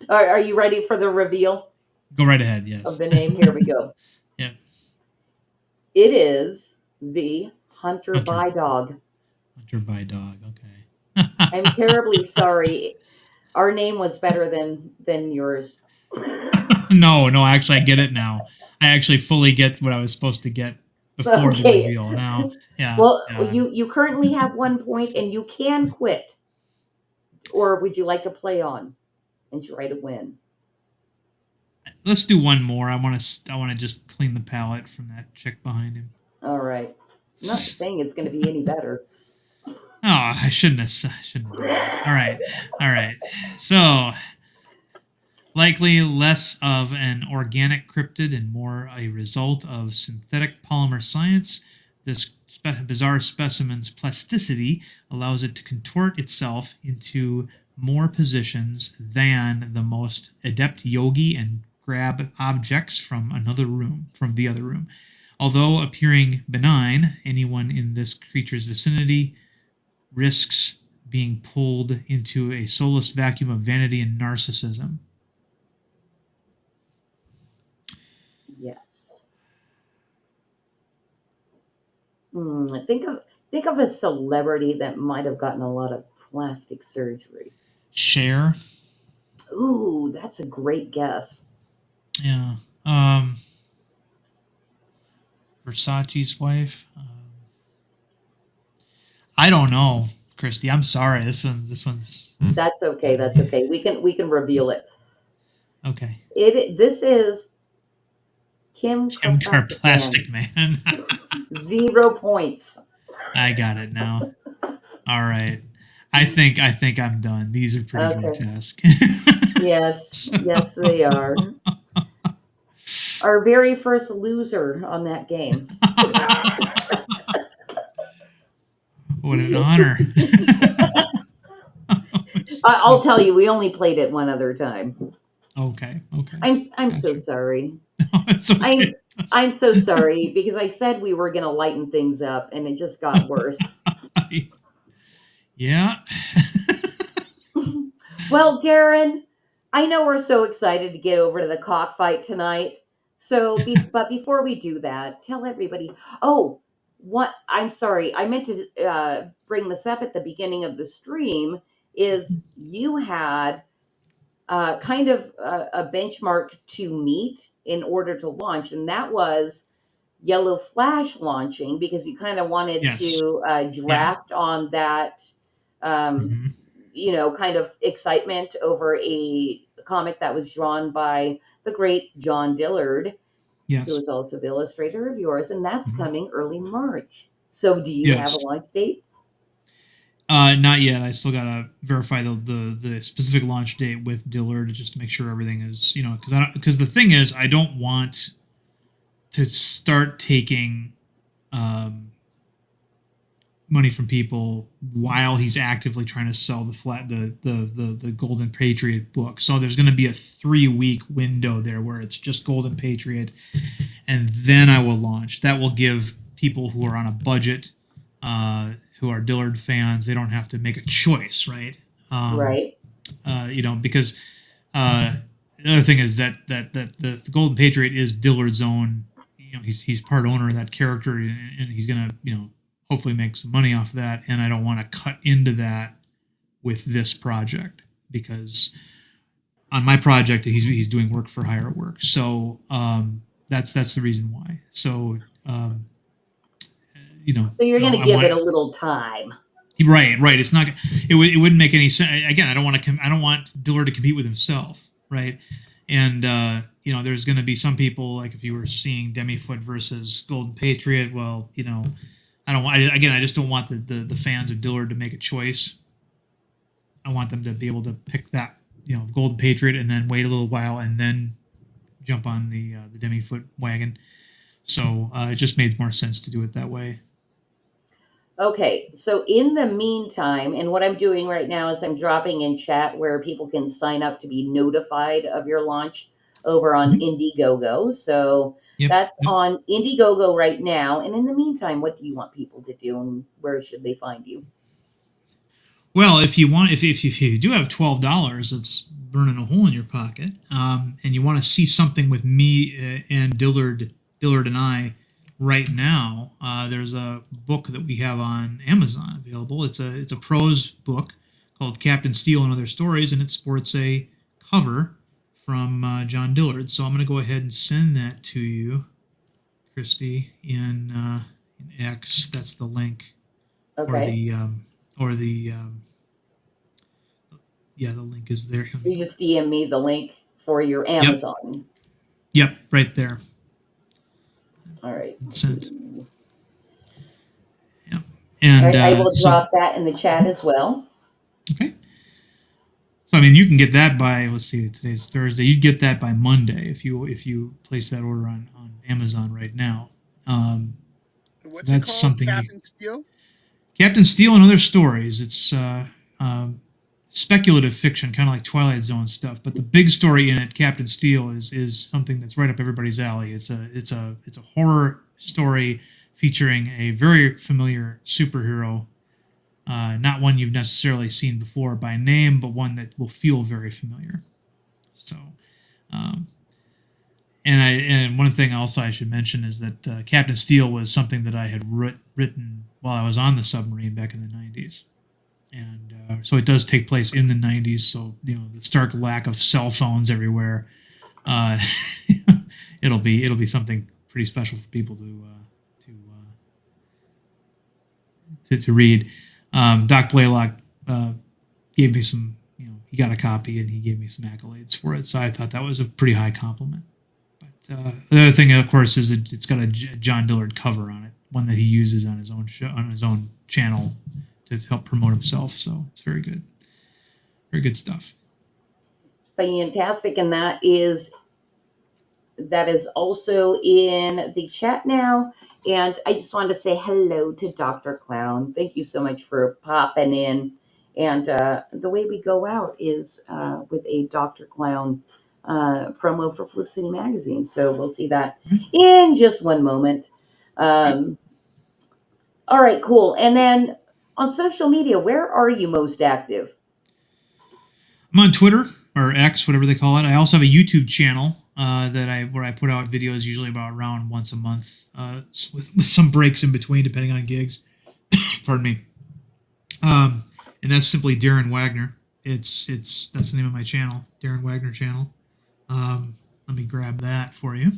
Are you ready for the reveal go right ahead. of Yes. the name? Here we go. Yeah. It is the Hunter Hunter. by dog. Hunter by dog. Okay. I'm terribly sorry. Our name was better than yours. No, actually, I get it now. I actually fully get what I was supposed to get before the Okay. reveal. Now, yeah, Well, yeah. you currently have 1 point, and you can quit, or would you like to play on and try to win? Let's do one more. I want to just clean the palette from that chick behind him. All right. I'm not saying it's going to be any better. Oh, I shouldn't have done that. All right, all right. So likely less of an organic cryptid and more a result of synthetic polymer science. This bizarre specimen's plasticity allows it to contort itself into more positions than the most adept yogi and grab objects from the other room. Although appearing benign, anyone in this creature's vicinity risks being pulled into a soulless vacuum of vanity and narcissism. Yes. Think of a celebrity that might have gotten a lot of plastic surgery. Share. Ooh, that's a great guess. Yeah. Um, Versace's wife. I don't know, Christy. I'm sorry. This one's That's okay. That's okay. We can reveal it. okay. This is Kim Kim Car Kardashian. Plastic Man. 0 points. I got it now. All right. I think I'm done. These are pretty Okay. grotesque. Yes, So, yes, they are. Our very first loser on that game. what an honor. I'll tell you, we only played it one other time. Okay. I'm so Gotcha. sorry. No, it's okay. I'm so sorry because I said we were gonna lighten things up, and it just got worse. Yeah. Well, Darren, I know we're so excited to get over to the cockfight tonight. But before we do that, tell everybody. Oh, what? I'm sorry. I meant to bring this up at the beginning of the stream. Is you had kind of a benchmark to meet in order to launch, and that was Yellow Flash launching because you kind of wanted Yes. to Yeah. draft on that, um, Hmm. kind of excitement over a comic that was drawn by the great John Dillard, who Yes. is also the illustrator of yours, and that's Mhm. coming early March. So, do you have a Yes. launch date? Not yet. I still gotta verify the specific launch date with Dillard just to make sure everything is because the thing is I don't want to start taking um, money from people while he's actively trying to sell the Golden Patriot book. So there's going to be a 3 week window there where it's just Golden Patriot, and then I will launch. That will give people who are on a budget, who are Dillard fans, they don't have to make a choice, right? Um, Right. because the other thing is that the Golden Patriot is Dillard's own. He's part owner of that character, and he's gonna hopefully make some money off of that. And I don't want to cut into that with this project because on my project he's doing work for hire work. So that's the reason why. So So you're going to I give want it a little time. right. It's not. It wouldn't make any sense. Again, I don't want Dillard to compete with himself, right? And there's going to be some people like if you were seeing Demifoot versus Golden Patriot. Well, I don't want. Again, I just don't want the fans of Dillard to make a choice. I want them to be able to pick that Golden Patriot and then wait a little while and then jump on the Demifoot wagon. So it just made more sense to do it that way. Okay, so in the meantime, and what I'm doing right now is I'm dropping in chat where people can sign up to be notified of your launch over on Mhm. Indiegogo. So Yep. that's Yep. on Indiegogo right now. And in the meantime, what do you want people to do and where should they find you? Well, if you want, if you do have $12, it's burning a hole in your pocket, and you want to see something with me and Dillard and I right now, there's a book that we have on Amazon available. It's a prose book called Captain Steel and Other Stories, and it sports a cover from John Dillard. So I'm going to go ahead and send that to you, Christy, in X. That's the link, or Okay. the or the yeah, the link is there. Let me You go just DM me the link for your Yep, Amazon. yep, right there. All right. Sent. Yep, All and right. I will so drop that in the chat as well. okay. So I mean, you can get that by, let's see, today's Thursday. You'd get that by Monday if you place that order on Amazon right now. So What's it that's called? something you Captain Steel? Captain Steel and Other Stories. It's speculative fiction, kind of like Twilight Zone stuff. But the big story in it, Captain Steel, is something that's right up everybody's alley. It's a horror story featuring a very familiar superhero, not one you've necessarily seen before by name, but one that will feel very familiar. So, um, and one thing also I should mention is that Captain Steel was something that I had written while I was on the submarine back in the '90s, and so it does take place in the '90s. So the stark lack of cell phones everywhere, uh, it'll be something pretty special for people to read. Doc Blaylock gave me some, he got a copy and he gave me some accolades for it. So I thought that was a pretty high compliment. But the other thing, of course, is that it's got a John Dillard cover on it, one that he uses on his own show, on his own channel to help promote himself. So it's very good. Very good stuff. Fantastic. And that is also in the chat now. And I just wanted to say hello to Dr. Clown. Thank you so much for popping in. And the way we go out is with a Dr. Clown promo for Flip City Magazine. So we'll see that in just one moment. All right, cool. And then on social media, where are you most active? I'm on Twitter or X, whatever they call it. I also have a YouTube channel where I put out videos usually about around once a month, with some breaks in between depending on gigs. Pardon me. And that's simply Darren Wagner. That's the name of my channel, Darren Wagner channel. Let me grab that for you.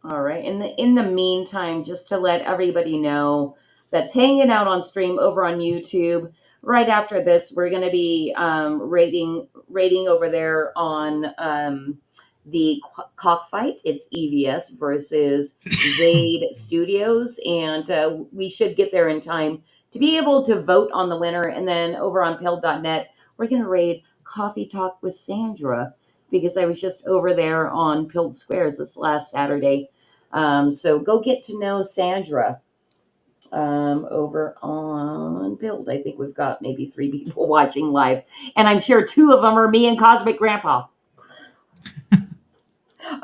All right. In the meantime, just to let everybody know that's hanging out on stream over on YouTube, right after this, we're going to be rating over there on the Cockfight. It's EVS versus Zade Studios, and we should get there in time to be able to vote on the winner. And then over on Pilled.net, we're going to raid Coffee Talk with Sandra, because I was just over there on Pilled Squares this last Saturday. So go get to know Sandra over on Pilled. I think we've got maybe 3 people watching live, and I'm sure 2 of them are me and Cosmic Grandpa.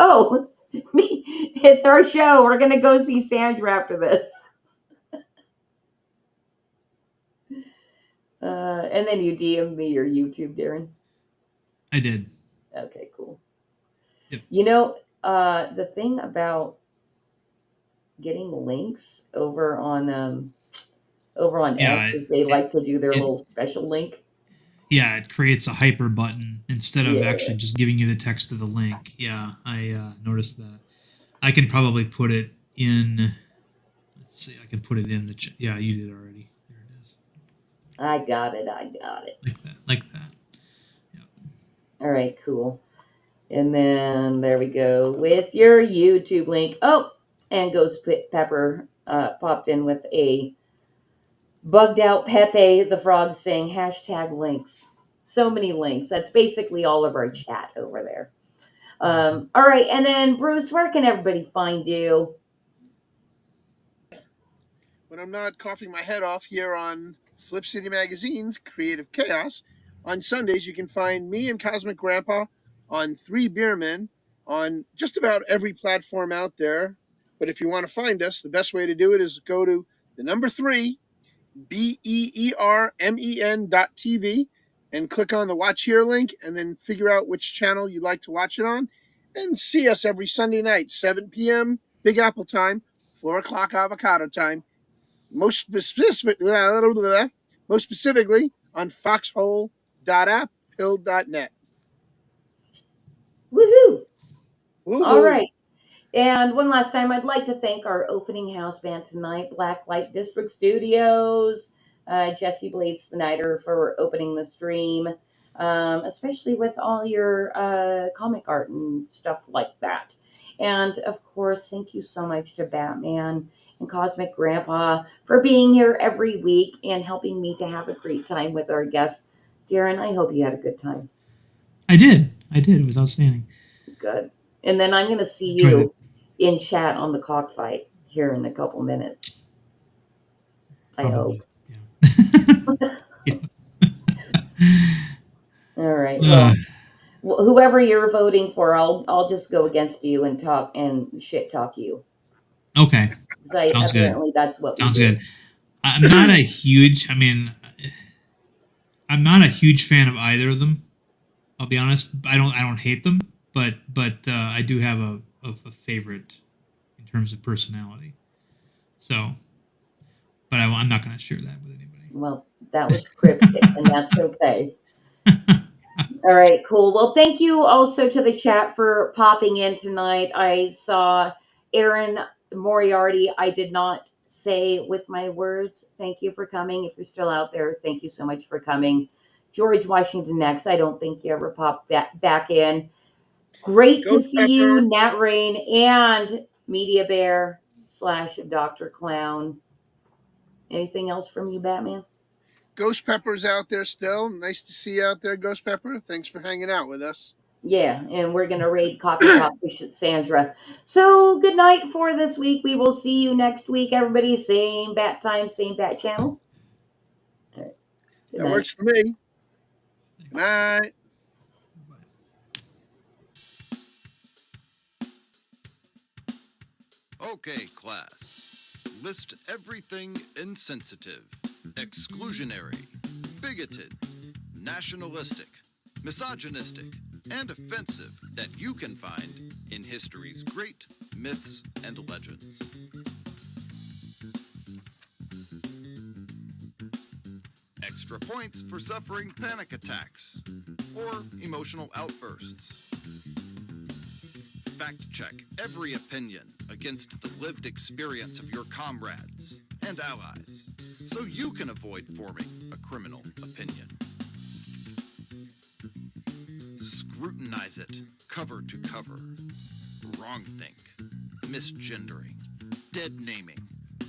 Oh, me! It's our show. We're gonna go see Sandra after this. And then you DM me your YouTube, Darren. I did. Okay, cool. Yep. The thing about getting links over on X is they like to do their little special link. Yeah, it creates a hyper button instead of actually just giving you the text of the link. Yeah, I noticed that. I can probably put it in. Let's see, I can put it in the chat. Yeah, you did already. There it is. I got it. Like that. Yeah. All right, cool. And then there we go with your YouTube link. Oh, and Ghost Pepper popped in with a bugged out Pepe the Frog saying #links. So many links. That's basically all of our chat over there. All right, and then Bruce, where can everybody find you? When I'm not coughing my head off here on Flip City Magazine's Creative Chaos, on Sundays you can find me and Cosmic Grandpa on 3 Beermen on just about every platform out there. But if you want to find us, the best way to do it is go to the number 3, BEERMEN.TV, and click on the Watch Here link, and then figure out which channel you'd like to watch it on, and see us every Sunday night, 7 p.m. Big Apple time, 4 o'clock avocado time. Most specifically, most specifically on foxhole.app, pill.net. Woohoo! All Woohoo! right. And one last time, I'd like to thank our opening house band tonight, Blacklight District Studios, Jesse Blade Snyder for opening the stream, especially with all your comic art and stuff like that. And of course, thank you so much to Batman and Cosmic Grandpa for being here every week and helping me to have a great time with our guests. Darren, I hope you had a good time. I did. It was outstanding. Good. And then I'm going to see Enjoyed it. you in chat on the cockfight here in a couple minutes. I hope. Probably. Yeah. Yeah. All right. Uh, Well, whoever you're voting for, I'll just go against you and talk and shit talk you. okay. 'Cause Sounds good. apparently that's what we Sounds do. good. I'm not a huge. I mean, I'm not a huge fan of either of them. I'll be honest. I don't hate them, but I do have a favorite in terms of personality. So, but I'm not going to share that with anybody. Well, that was cryptic, and that's okay. All right, cool. Well, thank you also to the chat for popping in tonight. I saw Aaron Moriarty. I did not say with my words. Thank you for coming. If you're still out there, thank you so much for coming. George Washington next. I don't think you ever popped back in. Great to Ghost see you, Pepper, Nat Rain and Media Bear / Dr. Clown. Anything else from you, Batman? Ghost Pepper's out there still. Nice to see you out there, Ghost Pepper. Thanks for hanging out with us. Yeah, and we're going to raid Coffee Pop with Sandra. So good night for this week. We will see you next week, everybody. Same bat time, same bat channel. All right. Good That night. works for me. Good night. Okay, class. List everything insensitive, exclusionary, bigoted, nationalistic, misogynistic, and offensive that you can find in history's great myths and legends. Extra points for suffering panic attacks or emotional outbursts. Fact check every opinion against the lived experience of your comrades and allies, so you can avoid forming a criminal opinion. Scrutinize it cover to cover. Wrongthink, misgendering, dead naming,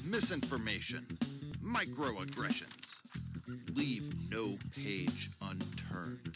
misinformation, microaggressions. Leave no page unturned.